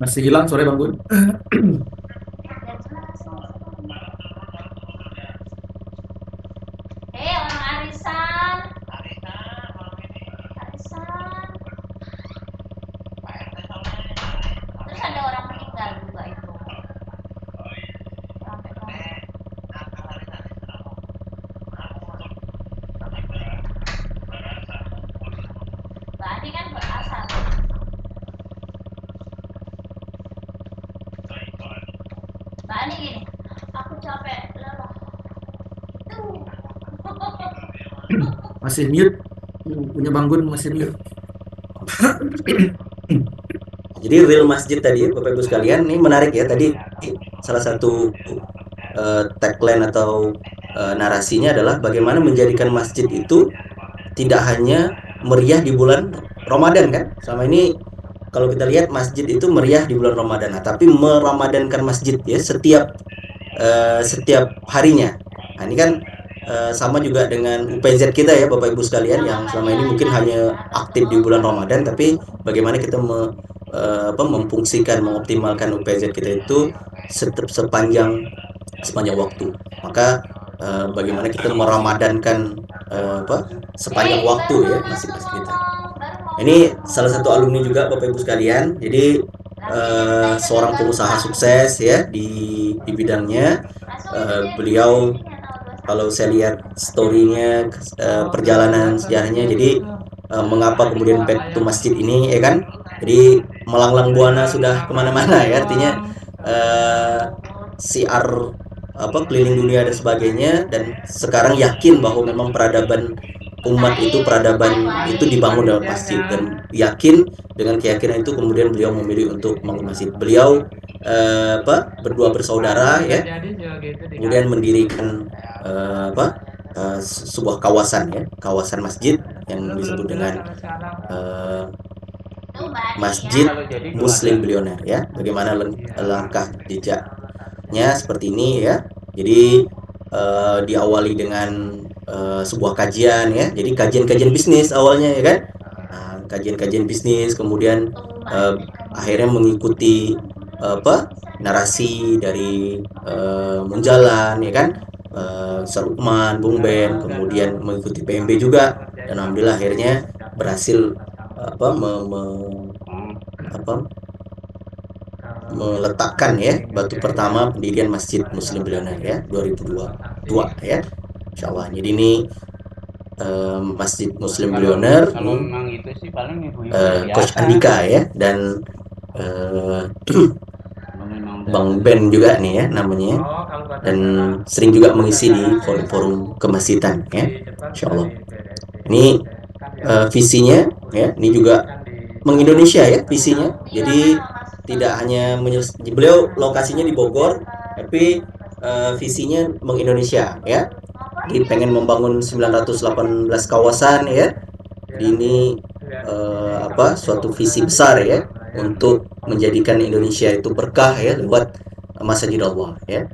Masih hilang sore Bang Gun. Nggak jelas masuknya. Orang arisan. Arisan. Terus ada orang meninggal juga itu. Bani kan berasal. Bani gini, aku capek lelah. Tuh. Masih mute. Punya Bang Gun masih mute. Jadi Real Masjid tadi Bapak Ibu sekalian, ini menarik ya. Tadi salah satu tagline atau narasinya adalah bagaimana menjadikan masjid itu tidak hanya meriah di bulan Ramadan kan. Selama ini kalau kita lihat masjid itu meriah di bulan Ramadan, nah, tapi meramadankan masjid ya setiap harinya. Nah, ini kan sama juga dengan UPZ kita ya Bapak Ibu sekalian, yang selama ini mungkin hanya aktif di bulan Ramadan, tapi bagaimana kita memfungsikan, mengoptimalkan UPZ kita itu sepanjang waktu. Maka bagaimana kita meramadankan sepanjang waktu ya masjid-masjid kita. Ini salah satu alumni juga Bapak Ibu sekalian. Jadi seorang pengusaha sukses ya di bidangnya. Beliau kalau saya lihat story-nya, perjalanan sejarahnya, jadi mengapa kemudian back to masjid ini ya kan. Jadi melanglang buana sudah kemana-mana ya, artinya siar keliling dunia dan sebagainya, dan sekarang yakin bahwa memang peradaban itu dibangun dalam masjid, dan yakin dengan keyakinan itu kemudian beliau memilih untuk membangun masjid. Beliau berdua bersaudara ya, kemudian mendirikan sebuah kawasan ya, kawasan masjid yang disebut dengan Masjid Muslim Billionaire ya. Bagaimana langkah jejaknya seperti ini ya. Jadi diawali dengan sebuah kajian ya. Jadi kajian-kajian bisnis awalnya ya kan. Nah, kajian-kajian bisnis, kemudian akhirnya mengikuti narasi dari Munjalan ya kan, Ustaz Lukman, Bung Ben, kemudian mengikuti PMB juga, dan alhamdulillah akhirnya berhasil meletakkan ya batu pertama pendirian Masjid Muslim Billionaire ya 2022 ya, insyaallah. Jadi ini Masjid Muslim Billionaire Kalau ini memang itu sih paling ibu-ibu Coach biasa. Andika ya, dan Kalau memang udah Bang Ben juga nih ya namanya, dan sering juga mengisi di forum-forum kemasjidan ya, insyaallah. Ini visinya ya, ini juga mengindonesia ya visinya. Jadi tidak hanya beliau lokasinya di Bogor, tapi visinya mengindonesia ya. Jadi pengen membangun 918 kawasan ya. Ini suatu visi besar ya untuk menjadikan Indonesia itu berkah ya lewat Masjid Allah ya.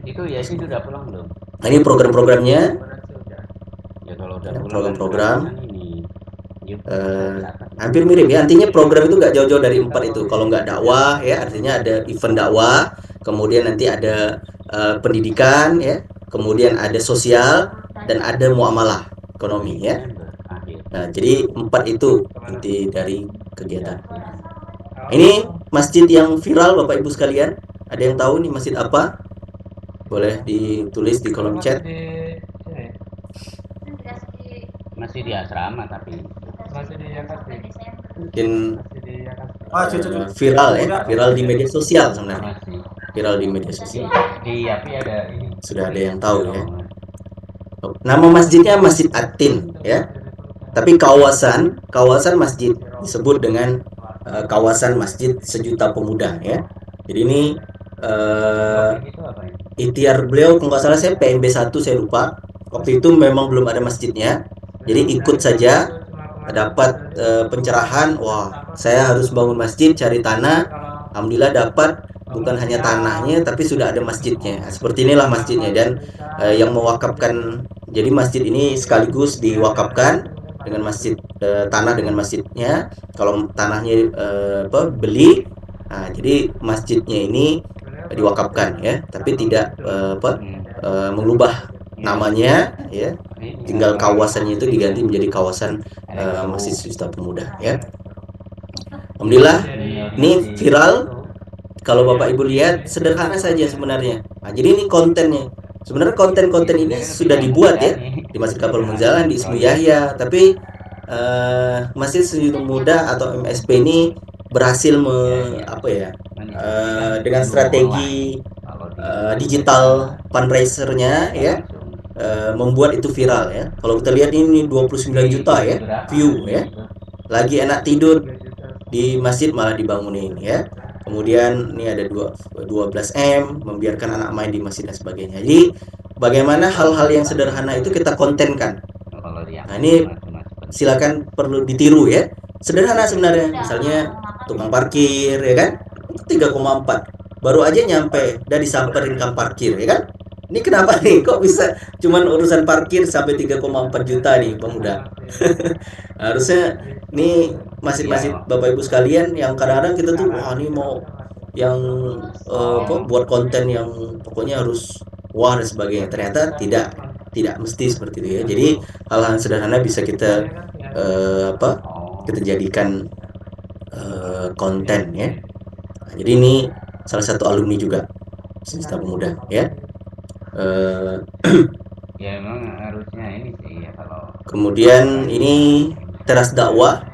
itu ya sih sudah pulang belum? Nah, ini program-programnya. Ya kalau udah Ya, pulang program-program. kan ini. Hampir mirip ya, artinya program itu nggak jauh-jauh dari 4 itu. Kalau nggak dakwah ya, artinya ada event dakwah, kemudian nanti ada pendidikan ya, kemudian ada sosial, dan ada muamalah ekonomi ya. Nah, jadi 4 itu inti dari kegiatan. Ini masjid yang viral Bapak Ibu sekalian, ada yang tahu nih masjid apa? Boleh ditulis di kolom chat. Masih di asrama tapi Mungkin viral ya, viral di media sosial sebenarnya. masih Viral di media sosial. di Yapi ada ini. Sudah ada yang tahu ya. Nama masjidnya Masjid Atin ya. Tapi kawasan masjid disebut dengan kawasan Masjid Sejuta Pemuda ya. Jadi ini Itu apa ini? ikhtiar beliau, kalau nggak salah saya PMB 1 saya lupa. Waktu itu memang belum ada masjidnya. Jadi ikut saja, dapat pencerahan, wah saya harus bangun masjid, cari tanah. Alhamdulillah dapat, bukan hanya tanahnya tapi sudah ada masjidnya. Seperti inilah masjidnya, dan yang mewakafkan, jadi masjid ini sekaligus diwakafkan dengan masjid, tanah dengan masjidnya. Kalau tanahnya beli, nah, jadi masjidnya ini diwakafkan ya, tapi tidak mengubah namanya ya, tinggal kawasannya itu diganti menjadi kawasan Masjid Sejuta Pemuda ya. Alhamdulillah ini viral. Kalau Bapak Ibu lihat sederhana saja sebenarnya. Nah, jadi ini kontennya. Sebenarnya konten-konten ini sudah dibuat ya di Masjid Kapal Munjalan, di Ismu Yahya, tapi Masjid Sejuta Pemuda atau MSP ini berhasil dengan strategi digital fundraisernya ya, membuat itu viral ya. Kalau kita lihat ini 29 juta ya view ya. Lagi enak tidur di masjid malah dibangunin ya. Kemudian ini ada 12M, membiarkan anak main di masjid dan sebagainya. Jadi bagaimana hal-hal yang sederhana itu kita kontenkan. Nah, ini silakan perlu ditiru ya. Sederhana sebenarnya. Misalnya tukang parkir ya kan, 3,4. Baru aja nyampe udah disamperin kang parkir ya kan. Ini kenapa nih kok bisa cuman urusan parkir sampai 3,4 juta nih pemuda. Harusnya nih masjid-masjid Bapak Ibu sekalian yang kadang-kadang kita tuh wah ini mau yang buat konten yang pokoknya harus wah dan sebagainya. Ternyata tidak mesti seperti itu ya. Jadi hal-hal sederhana bisa kita kita jadikan konten ya. Nah, jadi ini salah satu alumni juga Sejuta Pemuda ya. Ya memang harusnya ini sih ya kalau. Kemudian ini teras dakwah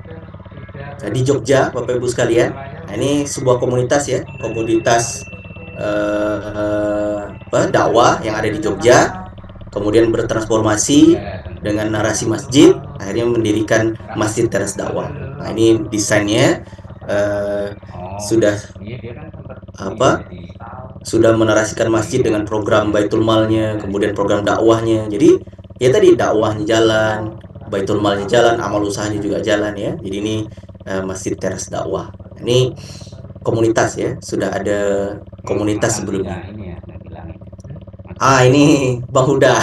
di Jogja Bapak Ibu sekalian. Nah, ini sebuah komunitas ya, komunitas dakwah yang ada di Jogja, kemudian bertransformasi dengan narasi masjid, akhirnya mendirikan Masjid Teras Dakwah. Nah, ini desainnya sudah sudah menarasikan masjid dengan program Baitul Malnya, kemudian program dakwahnya. Jadi ya tadi dakwahnya jalan, baitul malnya jalan, amal usahanya juga jalan ya. Jadi ini masjid teras dakwah. Ini komunitas ya, sudah ada komunitas sebelumnya. Ini ya, nggak bilang ini. Ini Bang Huda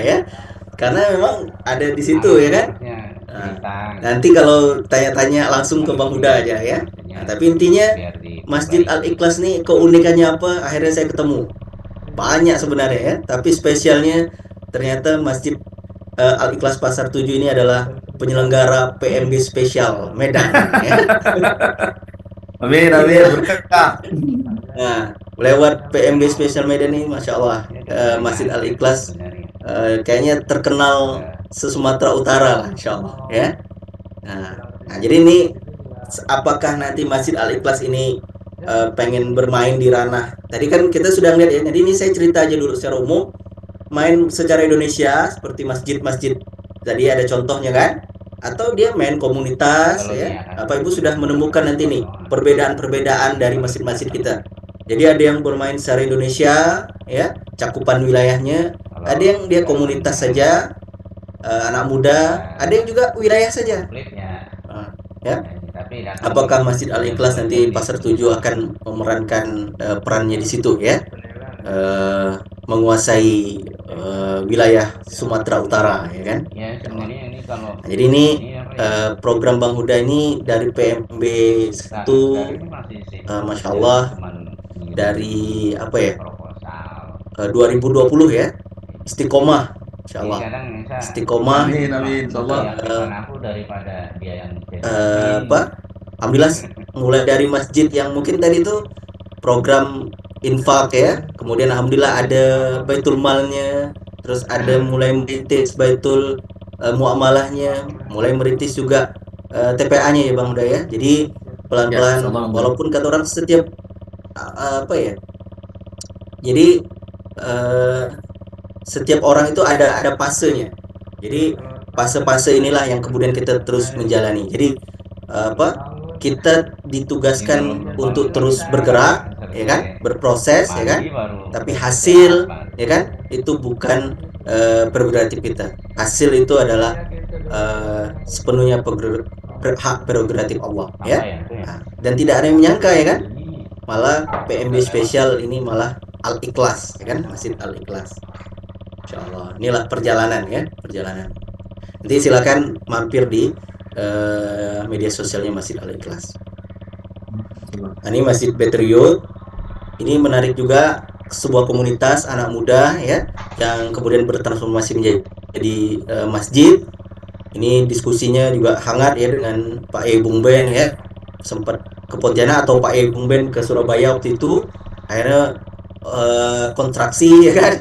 ya. Karena memang ada di situ ya kan. Maksudnya Nah, cerita. nanti kalau tanya-tanya langsung ke Bang Huda aja ya. Nah, tapi intinya Biar di Masjid Al-Ikhlas nih keunikannya apa? Akhirnya saya ketemu. Banyak sebenarnya ya, tapi spesialnya ternyata Masjid Al-Ikhlas Pasar 7 ini adalah penyelenggara PMB spesial Medan ya. Amin, amin, berkah. Nah, lewat PMB spesial Medan ini Masya Allah Masjid Al-Ikhlas kayaknya terkenal se-Sumatera Utara lah Insya Allah ya. Nah, jadi ini apakah nanti Masjid Al-Ikhlas ini pengen bermain di ranah, tadi kan kita sudah lihat ya, jadi ini saya cerita aja dulu secara umum, main secara Indonesia seperti masjid-masjid tadi ada contohnya kan, atau dia main komunitas ya. Bapak Ibu sudah menemukan nanti nih perbedaan-perbedaan dari masjid-masjid kita. Jadi ada yang bermain secara Indonesia ya, cakupan wilayahnya, ada yang dia komunitas saja, anak muda, ada yang juga wilayah saja. Ya. Apakah Masjid Al-Ikhlas nanti Pasar 7 akan memerankan perannya di situ ya, menguasai wilayah Sumatera Utara ya kan. Nah, jadi ini program Bang Huda ini dari PMB 1 Masya Allah dari apa ya 2020 ya, istiqomah Insya Allah, istiqomah. Amin, amin, insyaallah. Alhamdulillah mulai dari masjid yang mungkin tadi itu program infak ya, kemudian alhamdulillah ada baitul malnya, terus ada mulai merintis baitul muamalahnya, mulai merintis juga TPA-nya ya Bang Huda ya. Jadi pelan-pelan, walaupun kata orang setiap apa ya, jadi setiap orang itu ada fasenya. Jadi fase-fase inilah yang kemudian kita terus menjalani. Jadi kita ditugaskan untuk terus bergerak ya kan, berproses ya kan, tapi hasil ya kan itu bukan prerogatif kita. Hasil itu adalah sepenuhnya hak prerogatif Allah ya. Dan tidak ada yang menyangka ya kan, malah PMB spesial ini malah Al-Ikhlas ya kan, Masjid Al-Ikhlas. Insyaallah inilah perjalanan ya, perjalanan. Nanti silakan mampir di media sosialnya Masjid Al-Ikhlas. Nah, ini Masjid Patriot. Ini menarik juga, sebuah komunitas anak muda ya yang kemudian bertransformasi menjadi masjid. Ini diskusinya juga hangat ya dengan Pak E Bung Ben ya. Sempat ke Pontianak atau Pak E Bung Ben ke Surabaya waktu itu. Akhirnya kontraksi ya kan,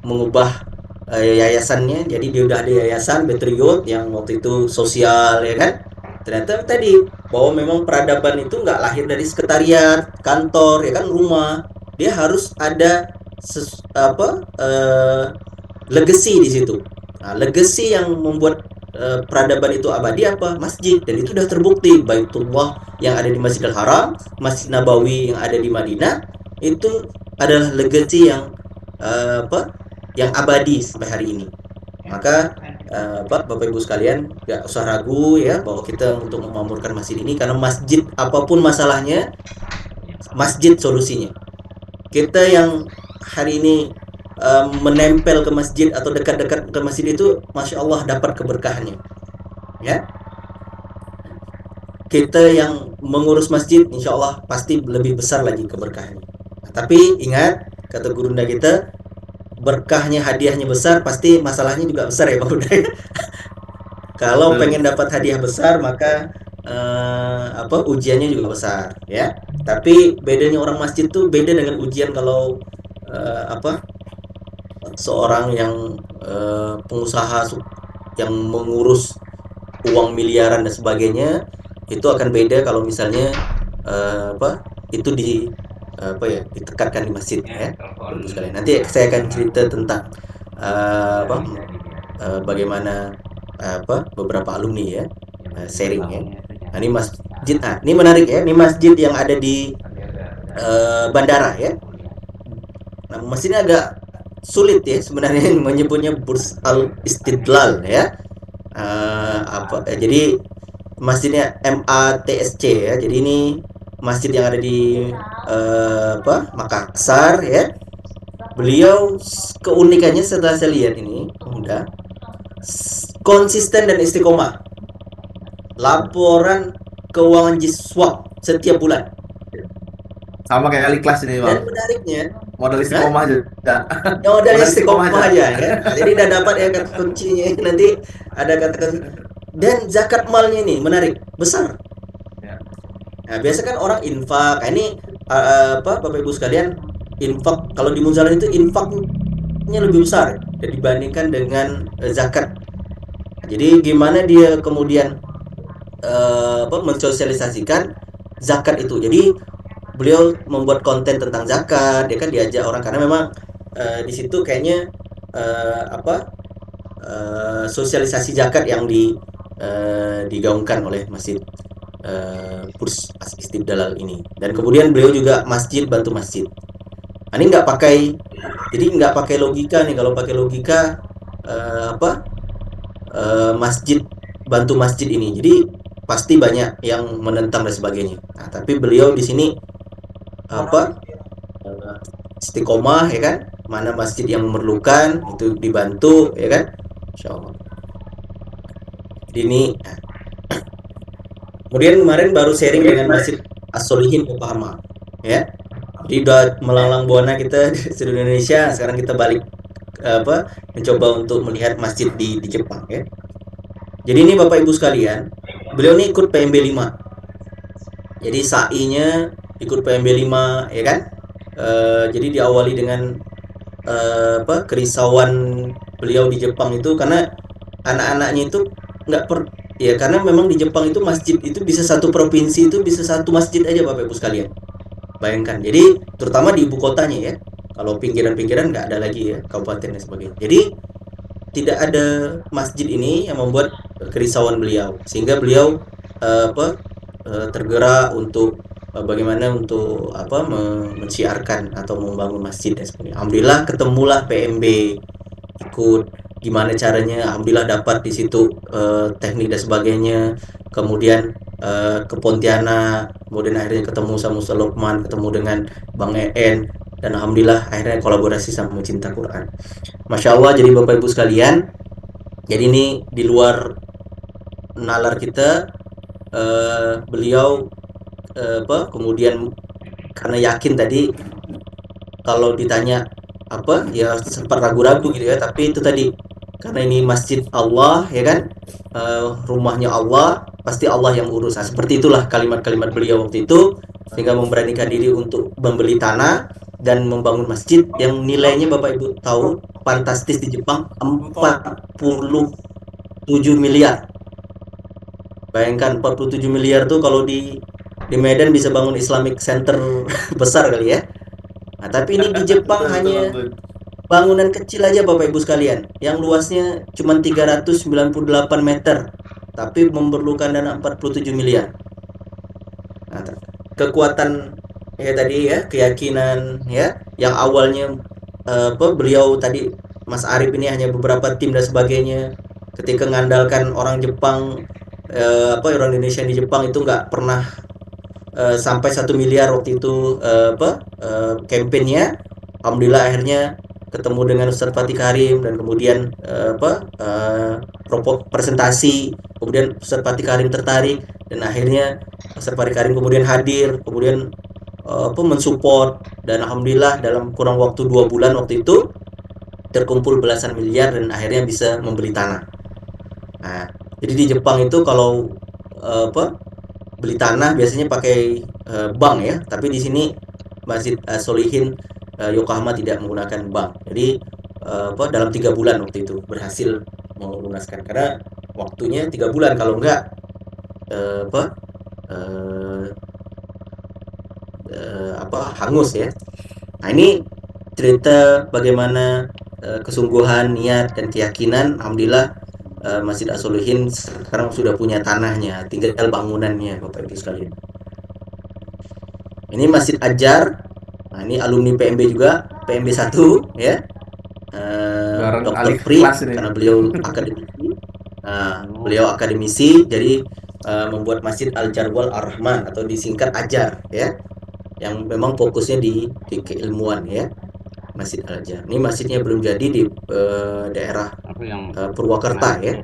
mengubah yayasannya, jadi dia udah ada yayasan Patriot yang waktu itu sosial ya kan. Ternyata tadi bahwa memang peradaban itu nggak lahir dari sekretariat kantor ya kan, rumah, dia harus ada legacy di situ. Nah, legacy yang membuat peradaban itu abadi apa? Masjid. Dan itu sudah terbukti, Baitullah yang ada di Masjidil Haram, Masjid Nabawi yang ada di Madinah, itu adalah legacy yang yang abadi sampai hari ini. Maka Bapak Ibu sekalian gak usah ragu ya bahwa kita untuk memakmurkan masjid ini, karena masjid apapun masalahnya, masjid solusinya. Kita yang hari ini menempel ke masjid atau dekat-dekat ke masjid itu, Masya Allah dapat keberkahannya ya. Kita yang mengurus masjid, Insya Allah pasti lebih besar lagi keberkahannya. Nah, tapi ingat kata gurunda kita, berkahnya hadiahnya besar, pasti masalahnya juga besar ya Bang Huda. Kalau pengen dapat hadiah besar, maka ujiannya juga besar ya. Tapi bedanya orang masjid tuh beda dengan ujian kalau seorang yang pengusaha yang mengurus uang miliaran dan sebagainya, itu akan beda kalau misalnya itu ditekatkan di masjid ya. Nanti saya akan cerita tentang bagaimana beberapa alumni ya sharing ya. Nah, ini masjid, ini menarik ya, ini masjid yang ada di bandara ya. Nah, masjidnya agak sulit ya sebenarnya menyebutnya Burj Al Istidlal ya. Jadi masjidnya MATSC ya. Jadi ini masjid yang ada di Makassar ya. Beliau keunikannya setelah saya lihat ini udah konsisten dan istiqomah. Laporan keuangan Jiswap setiap bulan. Sama kayak Al-Ikhlas ini, Dan Bang. menariknya, Modal istiqomah aja. yang modal Modal istiqomah istiqomah aja ya. Nah, jadi udah dapat ya kata kuncinya. Nanti ada kata-kata. Dan zakat malnya ini menarik, besar. Ya. Nah, biasa kan orang infak. Nah, ini Bapak Ibu sekalian, infak kalau di Munzalah itu infaknya lebih besar dibandingkan dengan zakat. Nah, jadi gimana dia kemudian mensosialisasikan zakat itu. Jadi beliau membuat konten tentang zakat, dia kan diajak orang karena memang di situ kayaknya sosialisasi zakat yang digaungkan oleh Masjid Burj Al Istidlal ini. Dan kemudian beliau juga masjid bantu masjid. Nah, ini nggak pakai logika nih. Kalau pakai logika masjid bantu masjid ini, jadi pasti banyak yang menentang dan sebagainya. Nah, tapi beliau di sini istiqomah ya kan, mana masjid yang memerlukan itu dibantu ya kan, insyaallah. Jadi ini kemudian kemarin baru sharing dengan Masjid As-Solihin Yokohama ya. Jadi udah melanglang buana kita di seluruh Indonesia. Sekarang kita balik mencoba untuk melihat masjid di Jepang ya. Jadi ini Bapak Ibu sekalian, beliau ini ikut PMB 5. Jadi sa'inya ikut PMB 5 ya kan. Jadi diawali dengan kerisauan beliau di Jepang itu karena anak-anaknya itu nggak ya karena memang di Jepang itu masjid itu bisa satu provinsi itu bisa satu masjid aja Bapak Ibu sekalian. Bayangkan. Jadi terutama di ibu kotanya ya. Kalau pinggiran-pinggiran nggak ada lagi ya, kabupaten dan sebagainya. Jadi tidak ada masjid ini yang membuat kerisauan beliau sehingga beliau tergerak untuk bagaimana untuk mensiarkan atau membangun masjid dan sebagainya. Alhamdulillah ketemulah PMB, ikut gimana caranya, alhamdulillah dapat di situ teknik dan sebagainya. Kemudian ke Pontianak, kemudian akhirnya ketemu sama Ustaz Lukman, ketemu dengan Bang EN, dan alhamdulillah akhirnya kolaborasi sama Cinta Quran. Masya Allah. Jadi Bapak Ibu sekalian, jadi ini di luar nalar kita, beliau kemudian karena yakin tadi kalau ditanya ya sempat ragu-ragu gitu ya, tapi itu tadi karena ini masjid Allah ya kan, rumahnya Allah, pasti Allah yang urus. Nah, seperti itulah kalimat-kalimat beliau waktu itu, sehingga memberanikan diri untuk membeli tanah dan membangun masjid yang nilainya Bapak Ibu tahu fantastis di Jepang 47 miliar. Bayangkan 47 miliar tuh kalau di Medan bisa bangun Islamic Center besar kali ya. Nah, tapi ini di Jepang hanya bangunan kecil aja Bapak Ibu sekalian, yang luasnya cuma 398 meter, tapi memerlukan dana 47 miliar. Nah, kekuatan ya tadi ya, keyakinan ya, yang awalnya beliau tadi Mas Arif ini hanya beberapa tim dan sebagainya, ketika mengandalkan orang Jepang orang Indonesia di Jepang itu nggak pernah sampai 1 miliar waktu itu kampanyenya. Alhamdulillah akhirnya ketemu dengan Ustadz Fatih Karim dan kemudian presentasi, kemudian Ustadz Fatih Karim tertarik dan akhirnya Ustadz Fatih Karim kemudian hadir, kemudian mensupport, dan alhamdulillah dalam kurang waktu 2 bulan waktu itu terkumpul belasan miliar dan akhirnya bisa membeli tanah. Nah, jadi di Jepang itu kalau beli tanah biasanya pakai bank ya, tapi di sini Masjid Solihin Yokohama tidak menggunakan bank. Jadi dalam 3 bulan waktu itu berhasil melunaskan, karena waktunya 3 bulan, kalau enggak hangus ya. Nah, ini cerita bagaimana kesungguhan, niat dan keyakinan. Alhamdulillah Masjid As-Solihin sekarang sudah punya tanahnya, tinggal bangunannya Bapak Ibu sekalian. Ini Masjid Ajar. Nah, ini alumni PMB juga, PMB 1 ya. Bareng Dr. ahli Pri kelas ini. karena beliau akademisi. Beliau akademisi, jadi membuat Masjid Al Jarwal Ar-Rahman atau disingkat Ajar ya, yang memang fokusnya di keilmuan ya. Masjid Al Ajar. Ini masjidnya belum jadi di daerah Purwakarta ya.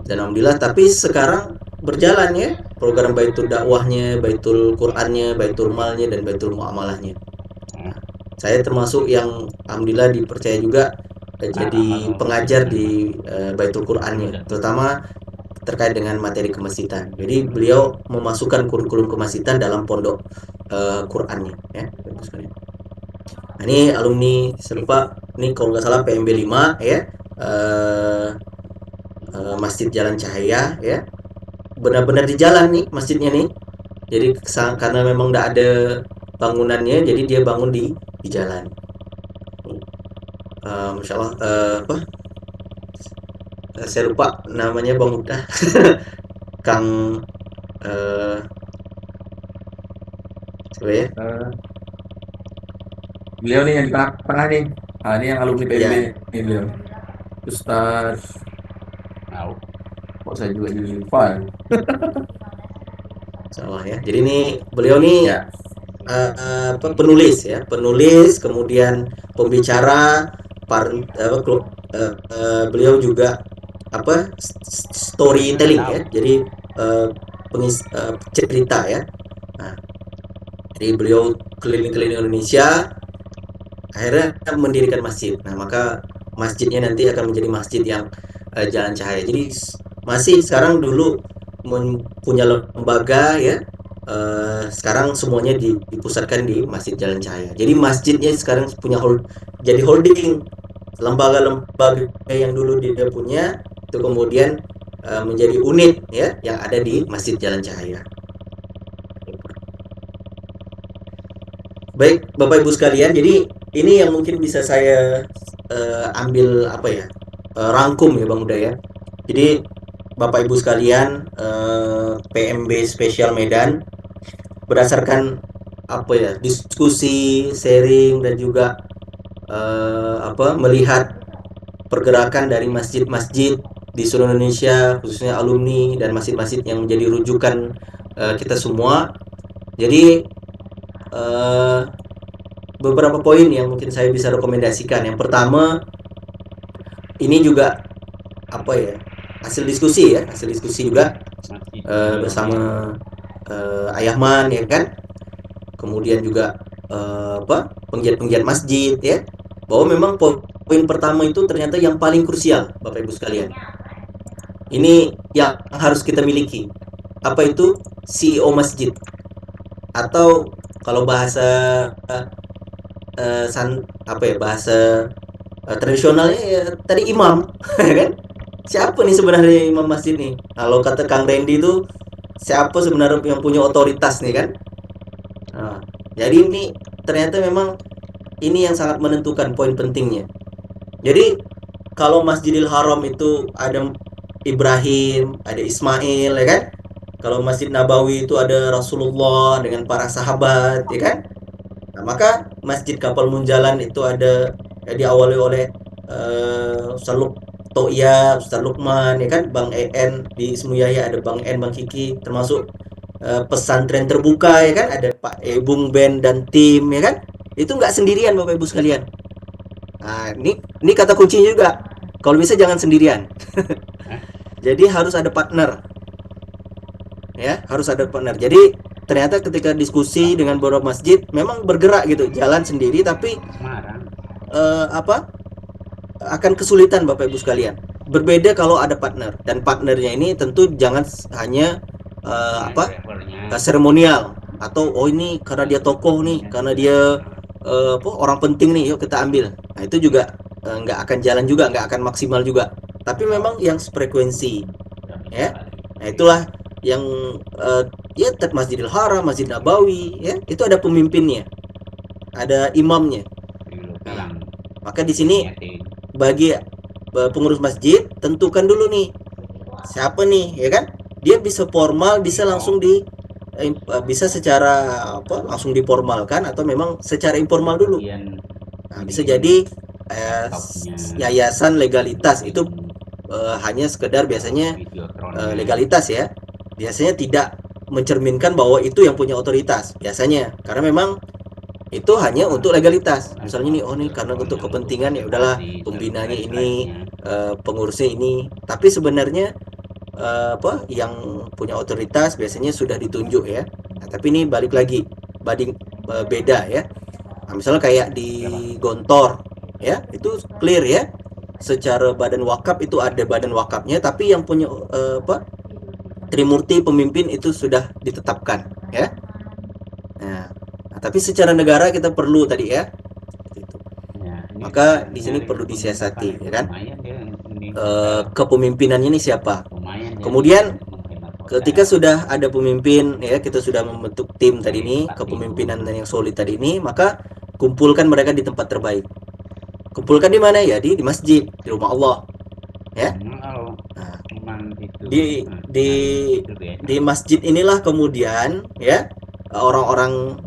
Dan alhamdulillah, tapi sekarang berjalan ya program Baitul Dakwahnya, Baitul Qur'annya, Baitul Malnya, dan Baitul Muamalahnya. Saya termasuk yang alhamdulillah dipercaya juga jadi pengajar di Baitul Qur'annya, terutama terkait dengan materi kemasjidan. Jadi beliau memasukkan kurikulum kemasjidan dalam pondok Qur'annya ya. Nah, ini alumni serupa, ini kalau nggak salah PMB 5 ya, Masjid Jalan Cahaya ya, benar-benar di jalan nih masjidnya nih. Jadi karena memang nggak ada bangunannya, jadi dia bangun di jalan. Masya Allah, apa? Saya lupa namanya Bang Udah. Kang coba ya. Beliau nih yang di tengah-tengah nih. Ini yang alumni PMB Ya. ini beliau. Ustaz. Kok saya juga jadi lupa ya. Salah ya. Jadi ini beliau nih Ya. Penulis ya, penulis, kemudian pembicara, beliau juga storytelling ya. Jadi cerita ya. Nah, jadi beliau keliling-keliling Indonesia, akhirnya mendirikan masjid. Nah, maka masjidnya nanti akan menjadi masjid yang Jalan Cahaya. Jadi masih sekarang dulu punya lembaga ya. Sekarang semuanya dipusatkan di Masjid Jalan Cahaya. Jadi masjidnya sekarang punya jadi holding lembaga-lembaga yang dulu dia punya itu kemudian menjadi unit ya yang ada di Masjid Jalan Cahaya. Baik, Bapak Ibu sekalian, jadi ini yang mungkin bisa saya ambil rangkum ya Bang Uda ya. Jadi Bapak Ibu sekalian, PMB Spesial Medan berdasarkan diskusi, sharing, dan juga melihat pergerakan dari masjid-masjid di seluruh Indonesia, khususnya alumni dan masjid-masjid yang menjadi rujukan kita semua. Jadi beberapa poin yang mungkin saya bisa rekomendasikan. Yang pertama, ini juga hasil diskusi juga bersama Ayahman ya kan, kemudian juga penggiat-penggiat masjid ya, bahwa memang poin pertama itu ternyata yang paling krusial Bapak Ibu sekalian. Ini yang harus kita miliki. Apa itu? CEO masjid, atau kalau bahasa bahasa tradisionalnya ya tadi imam kan? Siapa nih sebenarnya imam masjid nih? Kalau kata Kang Randy itu siapa sebenarnya yang punya otoritas nih kan? Nah, jadi ini ternyata memang ini yang sangat menentukan poin pentingnya. Jadi kalau Masjidil Haram itu ada Ibrahim, ada Ismail ya kan? Kalau Masjid Nabawi itu ada Rasulullah dengan para sahabat ya kan? Nah, maka Masjid Kapal Munjalan itu ada diawali oleh Ustaz Toya, Ustaz Lukman ya kan, Bang EN di Semuyaya ada Bang En, Bang Kiki, termasuk pesantren terbuka ya kan, ada Pak Bung Ben dan tim ya kan. Itu nggak sendirian Bapak Ibu sekalian. Nah, ini kata kuncinya juga. Kalau bisa jangan sendirian. Jadi harus ada partner. Ya, harus ada partner. Jadi ternyata ketika diskusi dengan beberapa masjid memang bergerak gitu, jalan sendiri, tapi akan kesulitan Bapak Ibu sekalian. Berbeda kalau ada partner, dan partnernya ini tentu jangan hanya seremonial atau ini karena dia tokoh nih, karena dia orang penting nih, yuk kita ambil. Nah, itu juga nggak akan jalan juga, nggak akan maksimal juga. Tapi memang yang sefrekuensi ya. Nah, itulah yang ya Masjidil Haram, Masjid Nabawi ya, itu ada pemimpinnya, ada imamnya. Nah, maka di sini bagi pengurus masjid tentukan dulu nih siapa nih ya kan, dia bisa formal, bisa langsung bisa secara langsung diformalkan, atau memang secara informal dulu. Nah, bisa jadi yayasan legalitas itu hanya sekedar biasanya legalitas ya. Biasanya tidak mencerminkan bahwa itu yang punya otoritas biasanya, karena memang itu hanya untuk legalitas. Misalnya nih, oh nih karena untuk kepentingan ya udahlah pembinanya ini, pengurusnya ini. Tapi sebenarnya yang punya otoritas biasanya sudah ditunjuk ya. Nah, tapi ini balik lagi beda ya. Nah, misalnya kayak di Gontor ya, itu clear ya. Secara badan wakaf itu ada badan wakafnya, tapi yang punya Trimurti pemimpin itu sudah ditetapkan ya. Nah, tapi secara negara kita perlu tadi ya. Gitu. Maka di sini perlu disiasati ya kan. Kepemimpinannya ini siapa? Kemudian ketika sudah ada pemimpin ya, kita sudah membentuk tim tadi ini, kepemimpinan yang solid tadi ini, maka kumpulkan mereka di tempat terbaik. Kumpulkan di mana ya? Di masjid, di rumah Allah. Ya. Nah, di masjid inilah kemudian ya orang-orang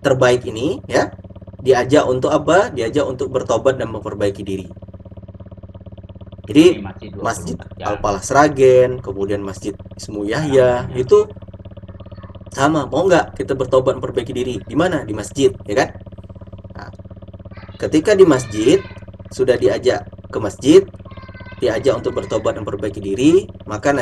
terbaik ini ya diajak untuk apa? Diajak untuk bertobat dan memperbaiki diri. Jadi Masjid Al-Falah Sragen, kemudian Masjid Ismu Yahya itu sama, mau nggak kita bertobat memperbaiki diri? Di mana? Di masjid, ya kan? Nah, ketika di masjid sudah diajak ke masjid, diajak untuk bertobat dan memperbaiki diri, maka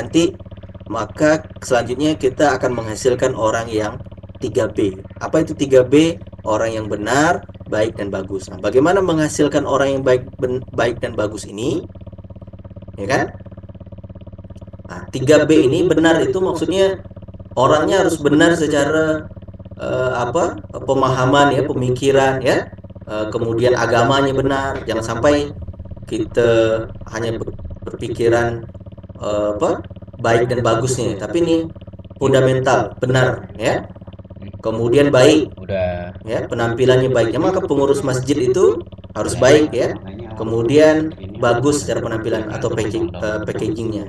selanjutnya kita akan menghasilkan orang yang 3B. Apa itu 3B? Orang yang benar, baik dan bagus. Nah, bagaimana menghasilkan orang yang baik dan bagus ini? Ya kan? Nah, 3B ini benar itu maksudnya orangnya harus benar secara pemahaman ya, pemikiran ya, kemudian agamanya benar. Jangan sampai kita hanya berpikiran baik dan bagusnya, tapi ini fundamental benar ya. Kemudian baik ya, penampilannya baik ya, maka pengurus masjid itu harus baik ya. Kemudian bagus secara penampilan atau packagingnya.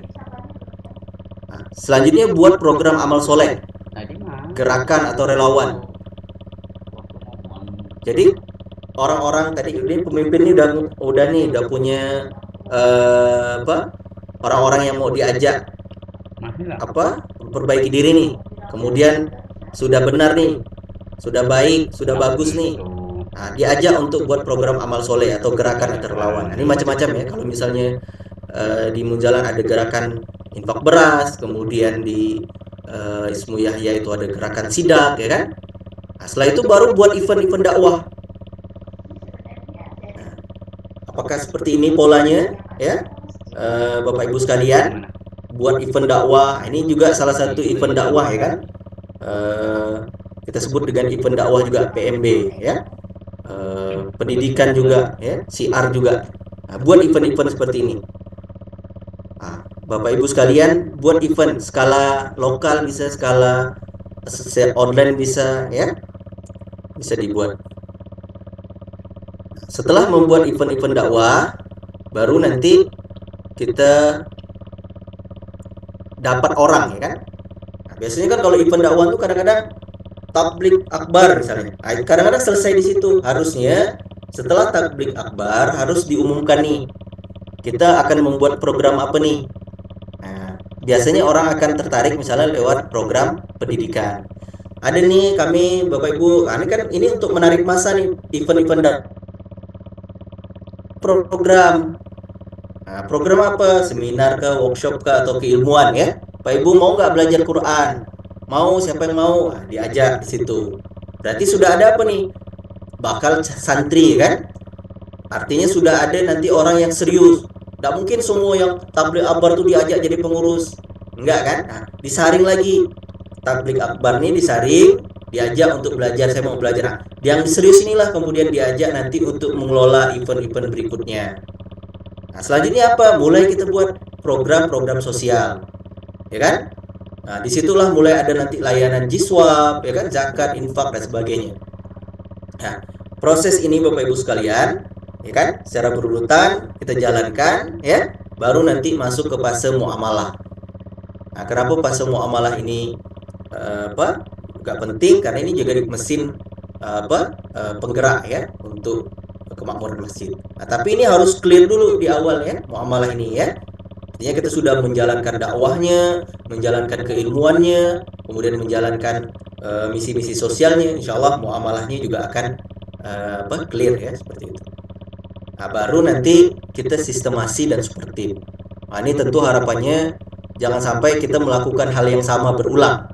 Nah, selanjutnya buat program amal soleh, gerakan atau relawan. Jadi orang-orang tadi ini pemimpin ini udah punya orang-orang yang mau diajak perbaiki diri nih. Kemudian sudah benar nih, sudah baik, sudah bagus nih. Nah, diajak untuk buat program amal soleh atau gerakan atau relawan. Nah, ini macam-macam ya. Kalau misalnya di Munjalan ada gerakan infak beras, kemudian di Ismu Yahya itu ada gerakan sidak ya kan. Nah, setelah itu baru buat event-event dakwah. Nah, apakah seperti ini polanya ya, Bapak Ibu sekalian? Buat event dakwah, ini juga salah satu event dakwah ya kan. Kita sebut dengan event dakwah juga PMB ya. Pendidikan juga ya, siar juga. Nah, buat event-event seperti ini. Nah, Bapak Ibu sekalian, buat event skala lokal bisa, skala online bisa ya, bisa dibuat. Setelah membuat event-event dakwah, baru nanti kita dapat orang ya kan. Nah, biasanya kan kalau event dakwah itu kadang-kadang tablik akbar misalnya. Nah, kadang-kadang selesai di situ. Harusnya setelah tablik akbar harus diumumkan nih, kita akan membuat program apa nih. Nah, biasanya orang akan tertarik misalnya lewat program pendidikan. Ada nih kami Bapak Ibu, nah, ini untuk menarik masa nih, event-event program. Nah, program apa? Seminar ke, workshop ke, atau keilmuan ya. Pak Ibu mau nggak belajar Quran? Mau, siapa yang mau? Nah, diajak di situ. Berarti sudah ada apa nih? Bakal santri kan? Artinya sudah ada nanti orang yang serius. Nggak mungkin semua yang tabligh akbar tuh diajak jadi pengurus. Enggak kan? Nah, disaring lagi. Tabligh akbar nih disaring, diajak untuk belajar, saya mau belajar. Nah, yang serius inilah kemudian diajak nanti untuk mengelola event-event berikutnya. Nah, selanjutnya apa? Mulai kita buat program-program sosial. Ya kan? Nah, disitulah mulai ada nanti layanan jiswab, ya kan, zakat, infak dan sebagainya. Nah, proses ini Bapak Ibu sekalian, ya kan, secara berurutan kita jalankan, ya, baru nanti masuk ke fase muamalah. Nah, kenapa fase muamalah ini juga penting? Karena ini juga mesin penggerak ya untuk kemakmuran masjid. Nah, tapi ini harus clear dulu di awal ya, muamalah ini ya. Artinya kita sudah menjalankan dakwahnya, menjalankan keilmuannya, kemudian menjalankan misi-misi sosialnya, insya Allah muamalahnya juga akan clear ya, seperti itu. Nah, baru nanti kita sistemasi dan super tim. Nah, ini tentu harapannya jangan sampai kita melakukan hal yang sama berulang.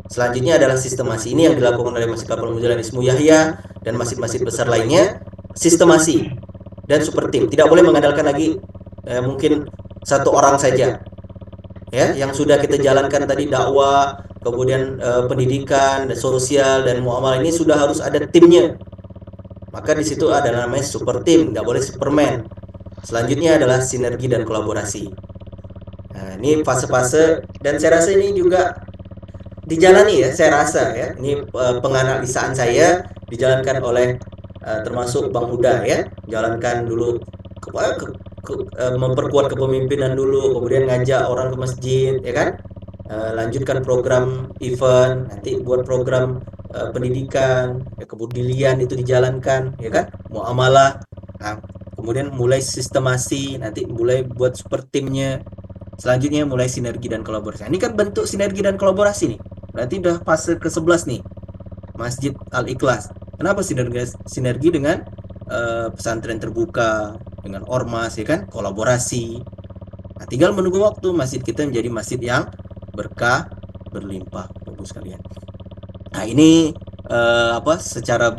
Selanjutnya adalah sistemasi. Ini yang dilakukan oleh Masjid Kapal Mujalan Ismu Yahya dan masjid-masjid besar lainnya, sistemasi dan super tim. Tidak boleh mengandalkan lagi mungkin satu orang saja. Ya, yang sudah kita jalankan tadi dakwah, kemudian pendidikan, sosial dan muamalah ini sudah harus ada timnya. Maka di situ ada namanya super tim, tidak boleh superman. Selanjutnya adalah sinergi dan kolaborasi. Nah, ini fase-fase dan saya rasa ini juga dijalani ya, saya rasa ya. Ini penganalisaan saya dijalankan oleh termasuk Bang Huda ya, jalankan dulu memperkuat kepemimpinan dulu, kemudian ngajak orang ke masjid ya kan, lanjutkan program event, nanti buat program pendidikan, ya, kebudidian itu dijalankan ya kan, muamalah. Nah, kemudian mulai sistemasi, nanti mulai buat super timnya. Selanjutnya mulai sinergi dan kolaborasi. Ini kan bentuk sinergi dan kolaborasi nih. Berarti udah fase ke-11 nih. Masjid Al-Ikhlas. Kenapa sinergi dengan pesantren terbuka, dengan ormas ya kan, kolaborasi. Nah, tinggal menunggu waktu masjid kita menjadi masjid yang berkah, berlimpah, Bapak sekalian. Nah, ini secara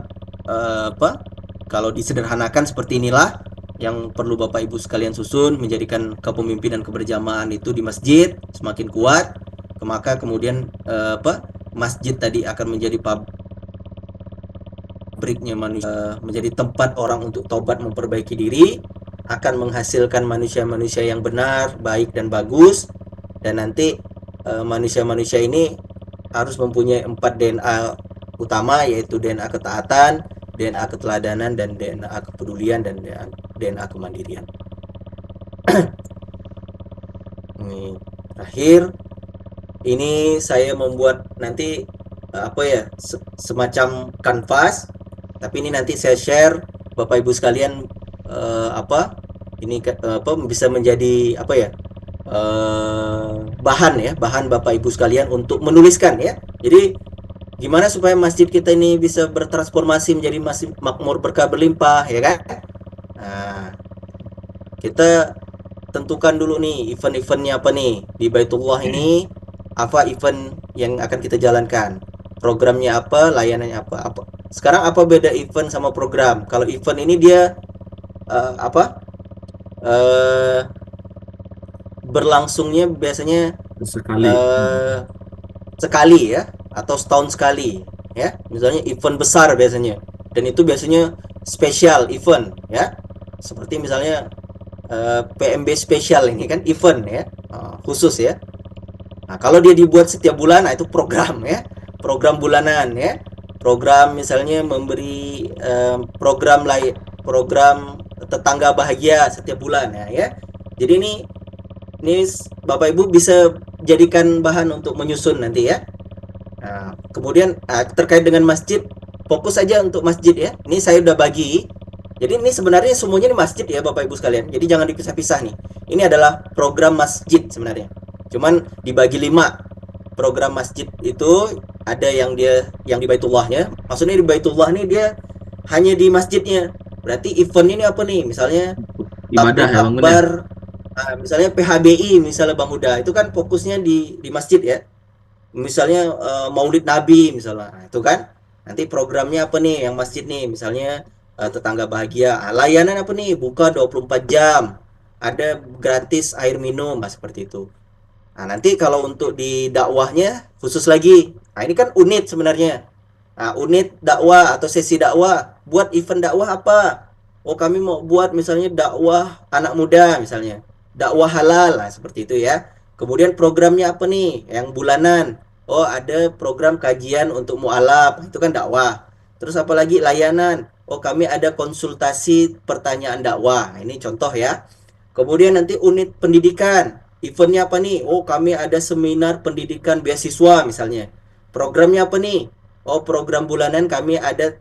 kalau disederhanakan seperti inilah yang perlu Bapak Ibu sekalian susun, menjadikan kepemimpinan keberjamaah itu di masjid semakin kuat, maka kemudian masjid tadi akan menjadi pabriknya manusia, menjadi tempat orang untuk taubat memperbaiki diri, akan menghasilkan manusia-manusia yang benar, baik dan bagus, dan nanti manusia-manusia ini harus mempunyai 4 DNA utama, yaitu DNA ketaatan, DNA keteladanan, dan DNA kepedulian, dan DNA kemandirian. Ini terakhir, ini saya membuat nanti semacam kanvas, tapi ini nanti saya share Bapak Ibu sekalian, bisa menjadi bahan Bapak Ibu sekalian untuk menuliskan ya. Jadi gimana supaya masjid kita ini bisa bertransformasi menjadi masjid makmur berkah berlimpah ya kan? Nah, kita tentukan dulu nih event-eventnya apa nih di Baitullah ini, apa event yang akan kita jalankan, programnya apa, layanannya apa. Sekarang apa beda event sama program? Kalau event ini dia berlangsungnya biasanya sekali ya, atau setahun sekali ya, misalnya event besar biasanya, dan itu biasanya special event ya, seperti misalnya PMB spesial ini kan event ya, khusus ya. Nah, kalau dia dibuat setiap bulan, nah itu program ya, program bulanan ya, program misalnya memberi program tetangga bahagia setiap bulan ya. Jadi ini Bapak Ibu bisa jadikan bahan untuk menyusun nanti ya. Nah, kemudian terkait dengan masjid, fokus saja untuk masjid ya. Ini saya udah bagi. Jadi ini sebenarnya semuanya di masjid ya Bapak Ibu sekalian. Jadi jangan dipisah-pisah nih. Ini adalah program masjid sebenarnya. Cuman dibagi 5. Program masjid itu ada yang di Baitullahnya. Maksudnya di Baitullah ini dia hanya di masjidnya. Berarti event ini apa nih? Misalnya ibadah ya Bang akbar, misalnya PHBI, misalnya Bang Huda, itu kan fokusnya di masjid ya. Misalnya Maulid Nabi misalnya, nah, itu kan nanti programnya apa nih yang masjid nih, misalnya tetangga bahagia, layanan apa nih, buka 24 jam, ada gratis air minum, seperti itu. Nah, nanti kalau untuk di dakwahnya khusus lagi, nah ini kan unit sebenarnya. Nah, unit dakwah atau sesi dakwah, buat event dakwah apa? Oh, kami mau buat misalnya dakwah anak muda misalnya, dakwah halal, nah seperti itu ya. Kemudian programnya apa nih yang bulanan? Oh, ada program kajian untuk mualaf, itu kan dakwah. Terus apalagi layanan? Oh, kami ada konsultasi pertanyaan dakwah, nah, ini contoh ya. Kemudian nanti unit pendidikan, eventnya apa nih? Oh, kami ada seminar pendidikan beasiswa misalnya. Programnya apa nih? Oh, program bulanan kami ada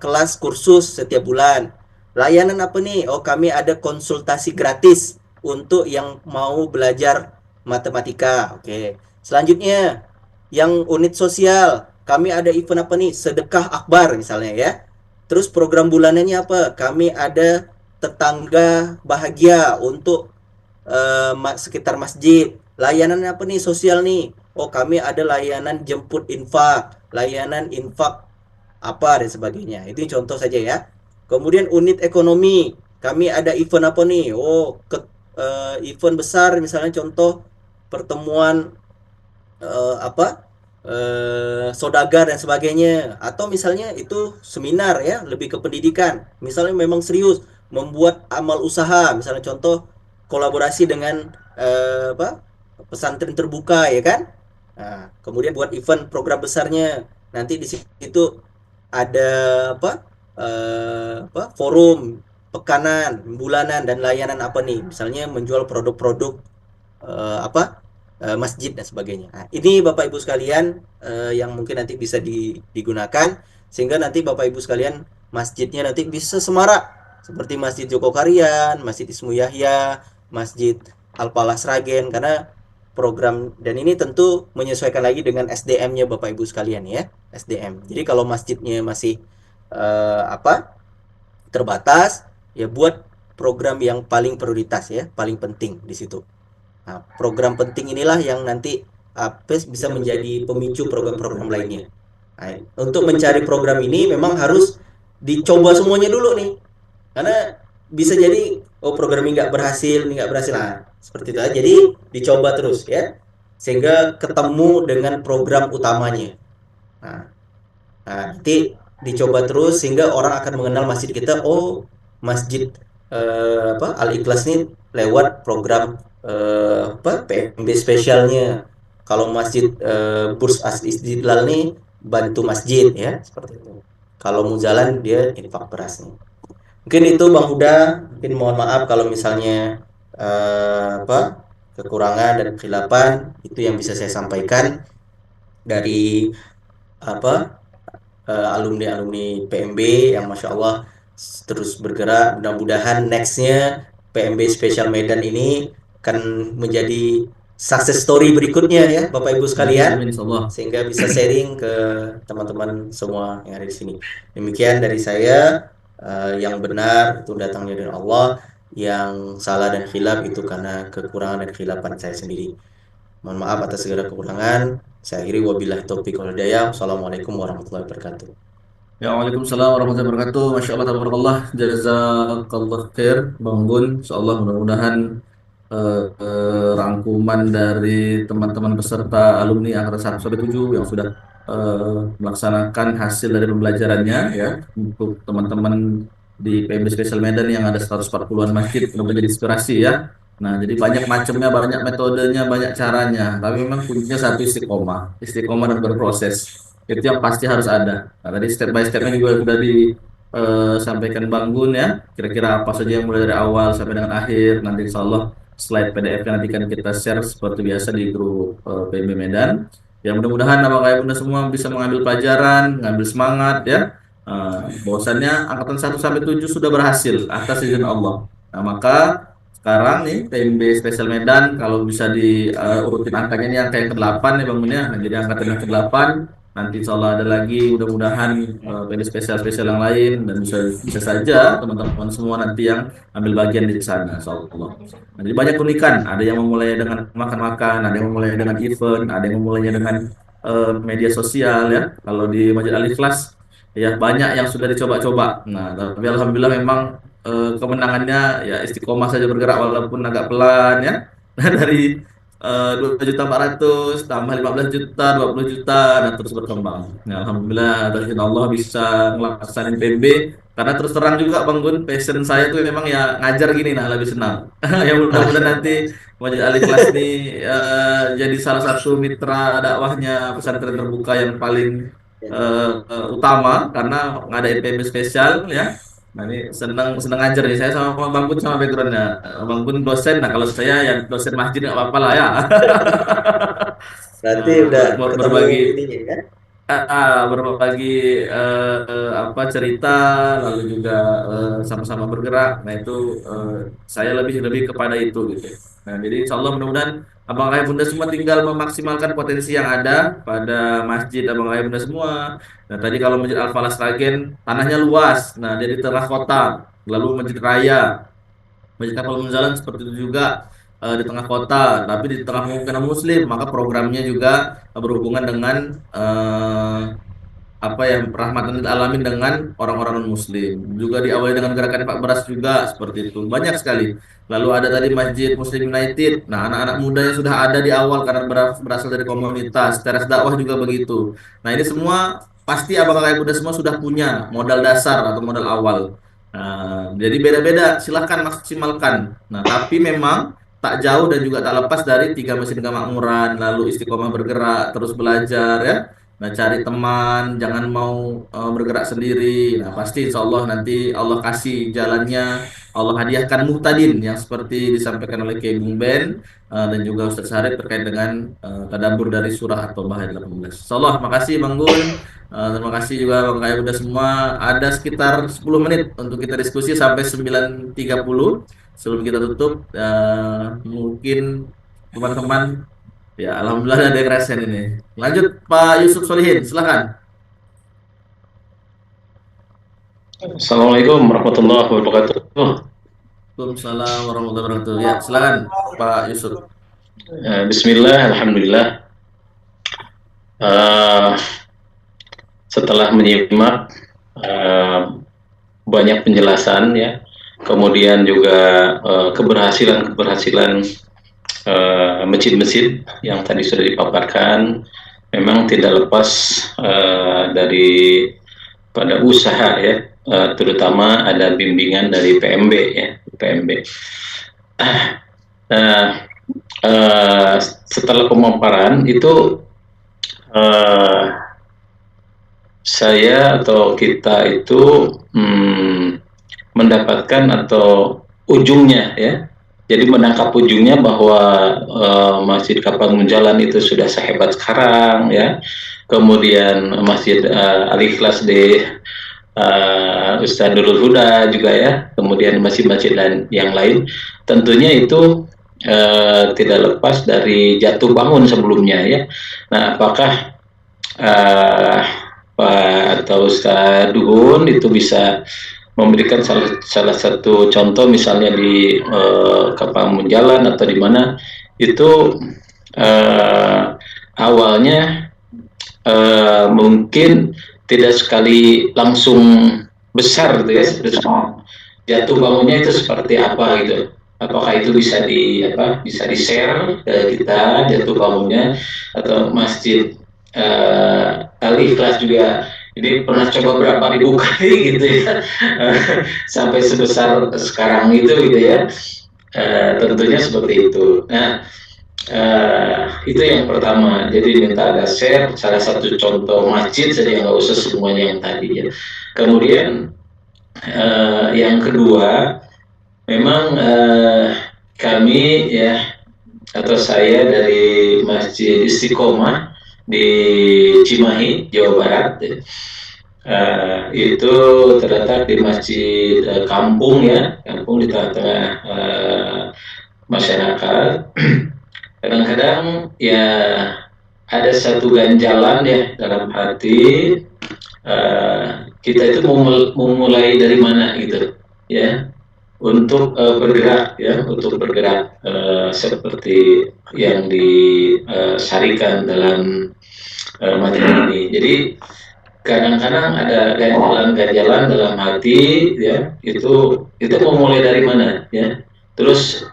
kelas kursus setiap bulan. Layanan apa nih? Oh, kami ada konsultasi gratis untuk yang mau belajar matematika. Oke. Selanjutnya, yang unit sosial, kami ada event apa nih? Sedekah akbar misalnya ya. Terus program bulanannya apa? Kami ada tetangga bahagia untuk sekitar masjid. Layanan apa nih sosial nih? Oh, kami ada layanan jemput infak, layanan infak apa dan sebagainya. Itu contoh saja ya. Kemudian unit ekonomi, kami ada event apa nih? Oh, event besar misalnya contoh pertemuan apa? Saudagar dan sebagainya, atau misalnya itu seminar ya, lebih ke pendidikan. Misalnya memang serius membuat amal usaha, misalnya contoh kolaborasi dengan apa? Pesantren terbuka ya kan? Nah, kemudian buat event program besarnya. Nanti di situ ada apa? Forum pekanan, bulanan dan layanan apa nih? Misalnya menjual produk-produk apa? Masjid dan sebagainya. Nah, ini Bapak Ibu sekalian yang mungkin nanti bisa digunakan sehingga nanti Bapak Ibu sekalian masjidnya nanti bisa semarak seperti Masjid Joko Karian, Masjid Ismu Yahya, Masjid Al-Falah Sragen, karena program dan ini tentu menyesuaikan lagi dengan SDM-nya Bapak Ibu sekalian ya, SDM. Jadi kalau masjidnya masih apa? Terbatas, ya buat program yang paling prioritas ya, paling penting di situ. Nah, program penting inilah yang nanti bisa menjadi pemicu program-program lainnya. Nah, untuk mencari program ini memang harus dicoba semuanya dulu nih, karena bisa jadi oh program ini nggak berhasil. Nah, seperti itu aja. Jadi dicoba terus ya, sehingga ketemu dengan program utamanya. Nah, nanti dicoba terus sehingga orang akan mengenal masjid kita. Oh, masjid apa Al Ikhlas ini lewat program apa PMB spesialnya. Kalau masjid Burs As Istiqlal nih bantu masjid ya seperti itu. Kalau mau jalan dia infak beras nih. Mungkin itu Bang Huda. Mungkin mohon maaf kalau misalnya apa kekurangan dan kehilapan itu yang bisa saya sampaikan dari apa alumni-alumni PMB yang Masya Allah terus bergerak. Mudah-mudahan nextnya PMB Special Medan ini akan menjadi success story berikutnya ya Bapak Ibu sekalian, Amin insyaallah. sehingga bisa sharing ke teman-teman semua yang ada di sini. Demikian dari saya, yang benar itu datangnya dari Allah, yang salah dan khilaf itu karena kekurangan dan khilapan saya sendiri. Mohon maaf atas segala kekurangan. Saya akhiri wabillahi taufiq wal hidayah. Wassalamualaikum warahmatullahi wabarakatuh. Ya, Waalaikumsalam warahmatullahi wabarakatuh. Masya Allah, tabarakallah. Jazakallah khair, Bang Gun. Insyaallah mudah-mudahan rangkuman dari teman-teman peserta alumni angkatan 1 sampai 7 yang sudah melaksanakan hasil dari pembelajarannya ya untuk teman-teman di PMB Special Medan yang ada 140-an masjid, mudah jadi inspirasi ya. Nah, jadi banyak macamnya, banyak metodenya, banyak caranya. Tapi memang kuncinya satu, istiqomah, istiqomah dan berproses. Itu yang pasti harus ada. Nah, tadi step by stepnya juga sudah disampaikan Bang Gun ya. Kira-kira apa saja yang mulai dari awal sampai dengan akhir. Nanti insya Allah slide PDF-nya nanti kan kita share seperti biasa di grup PMB Medan. Ya mudah-mudahan Abang Ayah Bunda semua bisa mengambil pelajaran, mengambil semangat ya. Bahwasannya angkatan 1 sampai 7 sudah berhasil atas izin Allah. Nah, maka sekarang nih PMB Special Medan kalau bisa diurutin angkanya ini angka yang ke-8 nih Bang Mun ya. Nah, jadi angkatan yang ke-8 nanti insya Allah ada lagi mudah-mudahan PMB spesial-spesial yang lain dan bisa saja teman-teman semua nanti yang ambil bagian di sana insya Allah. Nah, jadi banyak unikan, ada yang memulai dengan makan-makan, ada yang memulai dengan event, ada yang memulainya dengan media sosial ya. Kalau di Masjid Al Ikhlas ya banyak yang sudah dicoba-coba. Nah, tapi alhamdulillah memang kemenangannya ya istiqomah saja bergerak walaupun agak pelan ya. Dari 2.400.000 tambah 15 juta, 20 juta dan terus berkembang. Nah, alhamdulillah dari Allah bisa ngelaksanain PMB karena terus terang juga Bang Gun, passion saya tuh memang ya ngajar gini nah lebih senang. Ya mudah-mudahan nanti Masjid Al Ikhlas ini jadi salah satu mitra dakwahnya pesantren terbuka yang paling utama karena ngadain PMB spesial ya. Nah ini senang senang ngajar nih saya sama Bang Gun sama backgroundnya. Bang Gun dosen, nah kalau saya ya dosen masjid nggak apa-apa lah ya. Berarti Nah, udah ketemu berbagi ininya kan? berbagi apa cerita, lalu juga sama-sama bergerak. Nah itu eh, saya lebih lebih kepada itu gitu. Nah jadi insya Allah mudah-mudahan abang ayah bunda semua tinggal memaksimalkan potensi yang ada pada masjid abang ayah bunda semua. Nah tadi kalau Masjid Al Falah Sragen tanahnya luas, nah dia di tengah kota, lalu Masjid Raya, Masjid Kapal Munzalan seperti itu juga di tengah kota, tapi di tengah pemukiman Muslim, maka programnya juga berhubungan dengan eh, apa ya rahmatan lil alamin dengan orang-orang non muslim, juga diawali dengan gerakan Pak Beras juga seperti itu banyak sekali. Lalu ada tadi Masjid Muslim United, nah anak-anak muda yang sudah ada di awal karena berasal dari komunitas teras dakwah juga begitu. Nah ini semua pasti abang kakak muda semua sudah punya modal dasar atau modal awal. Nah, jadi beda-beda, silahkan maksimalkan. Nah tapi memang tak jauh dan juga tak lepas dari tiga mesin kemakmuran, lalu istiqomah bergerak terus belajar ya. Nah, cari teman, jangan mau bergerak sendiri. Nah, pasti insya Allah nanti Allah kasih jalannya, Allah hadiahkan muhtadin yang seperti disampaikan oleh Kiai Bung Ben dan juga Ustaz Sarip terkait dengan tadabbur dari surah At-Taubah ayat 18. Insya Allah, makasih Bang Gun. Terima kasih juga Bang Kaya udah semua. Ada sekitar 10 menit untuk kita diskusi sampai 9.30 sebelum kita tutup. Mungkin teman-teman. Ya, alhamdulillah ada yang resen ini. Lanjut Pak Yusuf Solihin, silakan. Assalamualaikum warahmatullahi wabarakatuh. Waalaikumsalam warahmatullahi wabarakatuh. Ya, silakan Pak Yusuf. Bismillah, alhamdulillah. Setelah menyimak banyak penjelasan ya, kemudian juga keberhasilan masjid-masjid yang tadi sudah dipaparkan, memang tidak lepas dari pada usaha ya, terutama ada bimbingan dari PMB ya, PMB. Nah, setelah pemaparan itu saya atau kita itu mendapatkan atau ujungnya ya. Jadi menangkap ujungnya bahwa Masjid Kapal Munjalan itu sudah sehebat sekarang ya. Kemudian Masjid Al-Ikhlas di Ustadz Nurul Huda juga ya. Kemudian masjid-masjid yang lain. Tentunya itu tidak lepas dari jatuh bangun sebelumnya ya. Nah, apakah Pak atau Ustadz Dugun itu bisa memberikan salah satu contoh misalnya di Kapal Munjalan atau di mana itu awalnya mungkin tidak sekali langsung besar gitu ya, jatuh bangunnya itu seperti apa gitu. Apakah itu bisa bisa di share ke kita jatuh bangunnya, atau Masjid Al-Ikhlas juga ini pernah coba berapa ribu kali gitu ya sampai sebesar sekarang itu gitu ya. Tentunya seperti itu. Nah, itu yang pertama. Jadi minta ada share salah satu contoh masjid saja, nggak usah semuanya yang tadi ya. Kemudian yang kedua, memang kami ya atau saya dari Masjid Istiqomah di Cimahi, Jawa Barat ya. Itu terletak di masjid kampung ya, kampung di tengah-tengah masyarakat. Kadang-kadang ya ada satu ganjalan ya dalam hati, kita itu mau mulai dari mana gitu ya, untuk bergerak ya, untuk bergerak seperti yang disarikan dalam materi ini. Jadi kadang-kadang ada ganjalan-ganjalan dalam hati ya, itu mau mulai dari mana ya. Terus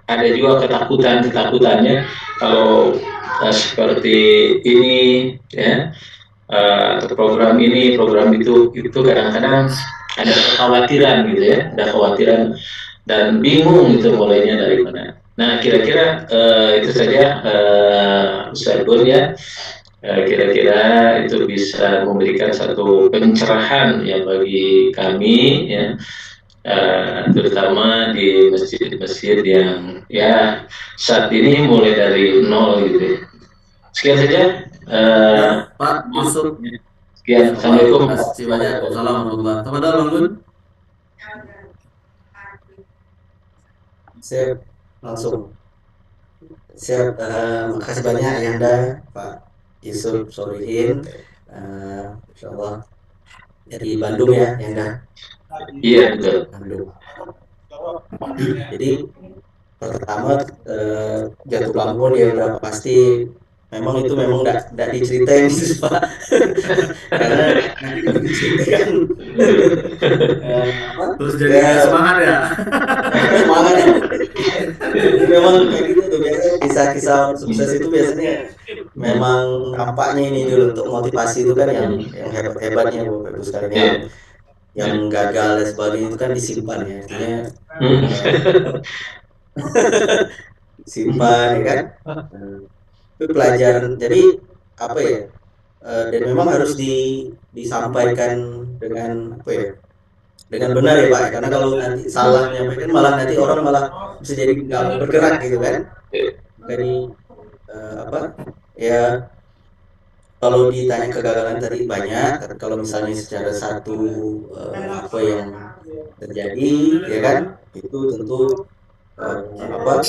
ada juga ketakutannya kalau seperti ini ya, atau program ini program itu kadang-kadang ada kekhawatiran gitu ya, ada kekhawatiran dan bingung gitu mulainya dari mana. Nah, kira-kira itu saja Ustaz Gun ya. Kira-kira itu bisa memberikan satu pencerahan ya bagi kami ya, terutama di masjid-masjid yang ya saat ini mulai dari nol gitu. Sekian saja. Pak Yusuf. Sekian, assalamualaikum. Terima kasih banyak. Waalaikumsalam warahmatullahi wabarakatuh. Tafadhal, Bang Gun. Siap, langsung. Siap, makasih banyak Ayanda, Pak Yusuf Solihin, insyaallah dari Bandung ya, Ayanda. Iya, betul. Bandung. Jadi pertama jatuh bangun ya udah pasti memang itu memang enggak diceritain sih Pak. Karena nanti kalau diceritakan Terus jadi nggak semangat ya. semangat ya. Jadi memang kayak gitu tuh biasa kisah-kisah sukses itu biasanya memang nampaknya ini dulu untuk motivasi itu kan yang hebat-hebatnya Bapak Ibu sekalian yang gagal dan sebagainya itu kan disimpan ya, artinya simpan ya kan. Itu pelajaran, jadi apa ya, dan memang harus disampaikan dengan apa ya, dengan benar ya Pak, karena kalau nanti salah menyampaikan malah nanti orang malah bisa jadi nggak mau bergerak gitu kan. Makanya apa ya, kalau ditanya kegagalan tadi banyak, tapi kalau misalnya secara satu apa yang terjadi ya kan, itu tentu apa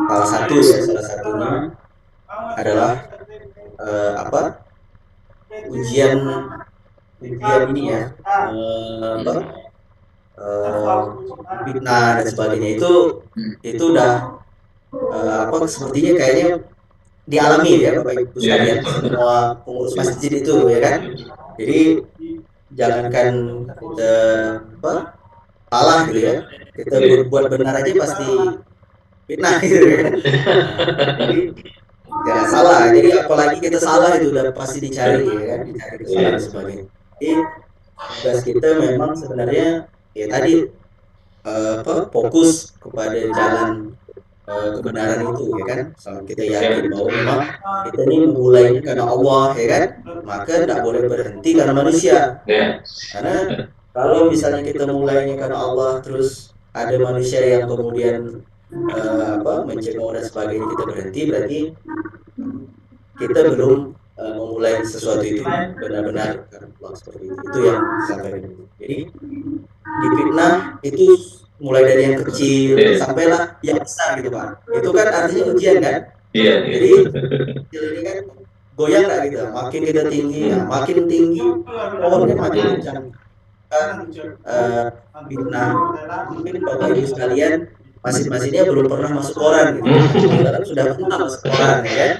salah satunya adalah apa ujian ini ya, apa fitnah dan sebagainya itu udah apa sepertinya kayaknya dialami ya Bapak Ibu sekalian semua pengurus masjid itu ya kan. Jadi jangankan kita apa salah gitu ya, kita berbuat benar aja pasti fitnah gitu kan. Jadi jangan salah, jadi apalagi kita salah itu udah pasti dicari ya kan, dicari kesalahan dan sebagainya. Jadi tugas kita memang sebenarnya ya tadi apa fokus kepada jalan kebenaran itu ya kan. Kalau kita yakin bahwa memang kita ini memulainya karena Allah ya kan, maka tidak boleh berhenti karena manusia. Karena kalau misalnya kita mulainya karena Allah terus ada manusia yang kemudian apa mencemooh dan sebagainya, kita berhenti, berarti kita belum memulai sesuatu itu benar-benar karena Allah, seperti itu. Itu yang disampaikan. Jadi difitnah itu mulai dari yang kecil sampailah yang besar gitu Pak. Itu kan artinya ujian kan. Jadi kecil ini kan goyang nggak gitu, makin kita tinggi ya, makin tinggi pohonnya makin kencang. Fitnah mungkin Bapak Ibu sekalian masing-masingnya belum pernah masuk koran gitu. Sekarang sudah pernah masuk koran ya kan.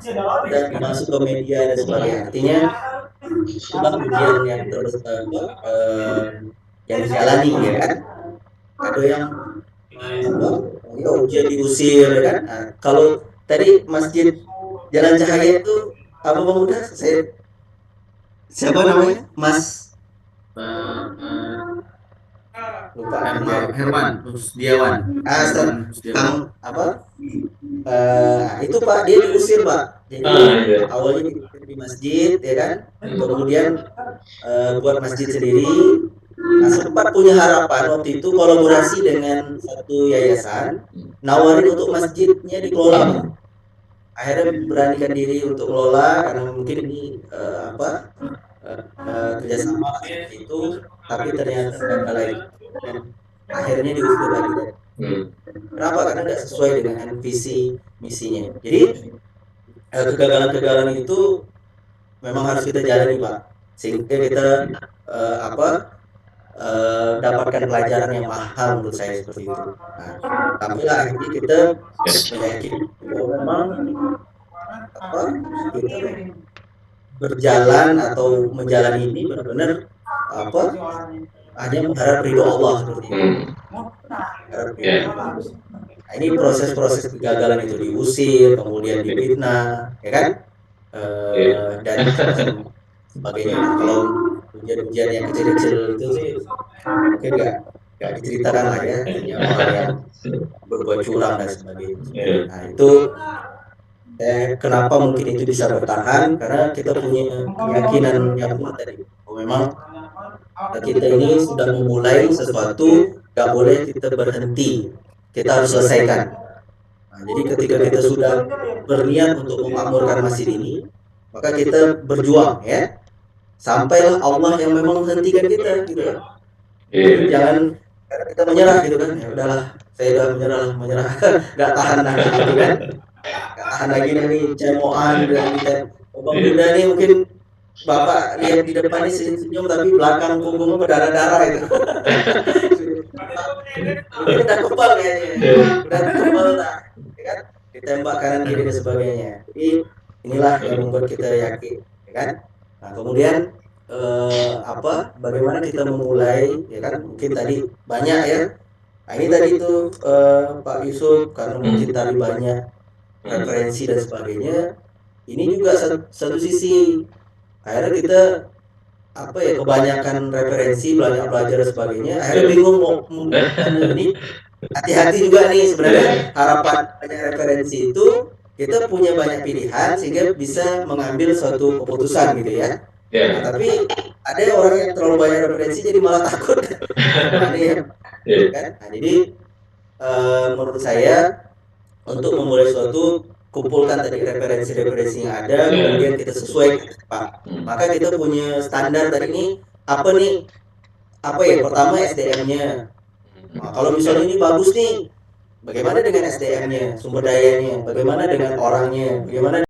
Sudah masuk ke media dan sebagainya. Artinya itulah ujian yang terus yang dijalani ya kan. Ada yang ya ujian diusir ya kan. Nah, kalau tadi Masjid Jalan Cahaya itu apa Bang Uda? Saya siapa namanya? Mas lupa Herman Rusdiawan. Kang apa? Itu Pak, dia diusir Pak. Jadi awalnya di masjid ya kan, kemudian buat masjid sendiri. Nah, sempat punya harapan waktu itu kolaborasi dengan satu yayasan, nawarin untuk masjidnya dikelola Pak. Akhirnya beranikan diri untuk kelola karena mungkin ini apa kerjasama itu, tapi ternyata gagal lagi. Dan akhirnya diusir lagi. Kenapa? Karena tidak sesuai dengan visi misinya. Jadi kegagalan-kegagalan itu memang harus kita jalani Pak, sehingga kita apa dapatkan pelajaran yang mahal menurut saya seperti itu. Nah, tampaklah akhirnya kita meyakini bahwa memang apa kita berjalan atau menjalani ini benar-benar apa hanya mengharap ridho Allah seperti itu. Nah, ini proses-proses kegagalan itu diusir, kemudian difitnah, ya kan? Dan sebagainya. Kalau ujian-ujian yang kecil-kecil itu sih mungkin nggak diceritakan lah ya, orang yang berbuat curang dan sebagainya. Nah itu kenapa mungkin itu bisa bertahan, karena kita punya keyakinan yang kuat tadi bahwa memang kita ini sudah memulai sesuatu, nggak boleh kita berhenti, kita harus selesaikan. Nah, jadi ketika kita sudah berniat untuk memakmurkan masjid ini, maka kita berjuang ya, sampailah Allah yang memang menghentikan kita gitu kan. Iya. Jangan karena kita menyerah gitu kan, ya udahlah saya udah menyerah nggak tahan lagi gitu kan, nggak tahan lagi nih cemoan dan kita Bang Bunda nih mungkin Bapak lihat di depan ini senyum tapi belakang punggungnya berdarah-darah itu. Mungkin udah kebal kayaknya, udah kebal lah, ya kan? Ditembak kanan kiri dan sebagainya. Jadi inilah yang membuat kita yakin, ya kan? Nah kemudian bagaimana kita memulai, ya kan? Mungkin tadi banyak ya. Nah ini tadi tuh Pak Yusuf karena mungkin tadi banyak referensi dan sebagainya. Ini juga satu sisi akhirnya kita kebanyakan referensi banyak belajar dan sebagainya akhirnya bingung mau ini hati-hati juga nih sebenarnya harapan banyak referensi itu kita punya banyak pilihan sehingga bisa mengambil suatu keputusan gitu ya. Nah, tapi ada orang yang terlalu banyak referensi jadi malah takut ini kan. Nah, jadi menurut saya untuk memulai suatu kumpulkan tadi referensi-referensi yang ada, kemudian kita sesuai Pak. Maka kita punya standar tadi ini apa nih? Pertama SDM-nya. Nah, kalau misalnya ini bagus nih, bagaimana dengan SDM-nya, sumber dayanya, bagaimana dengan orangnya, bagaimana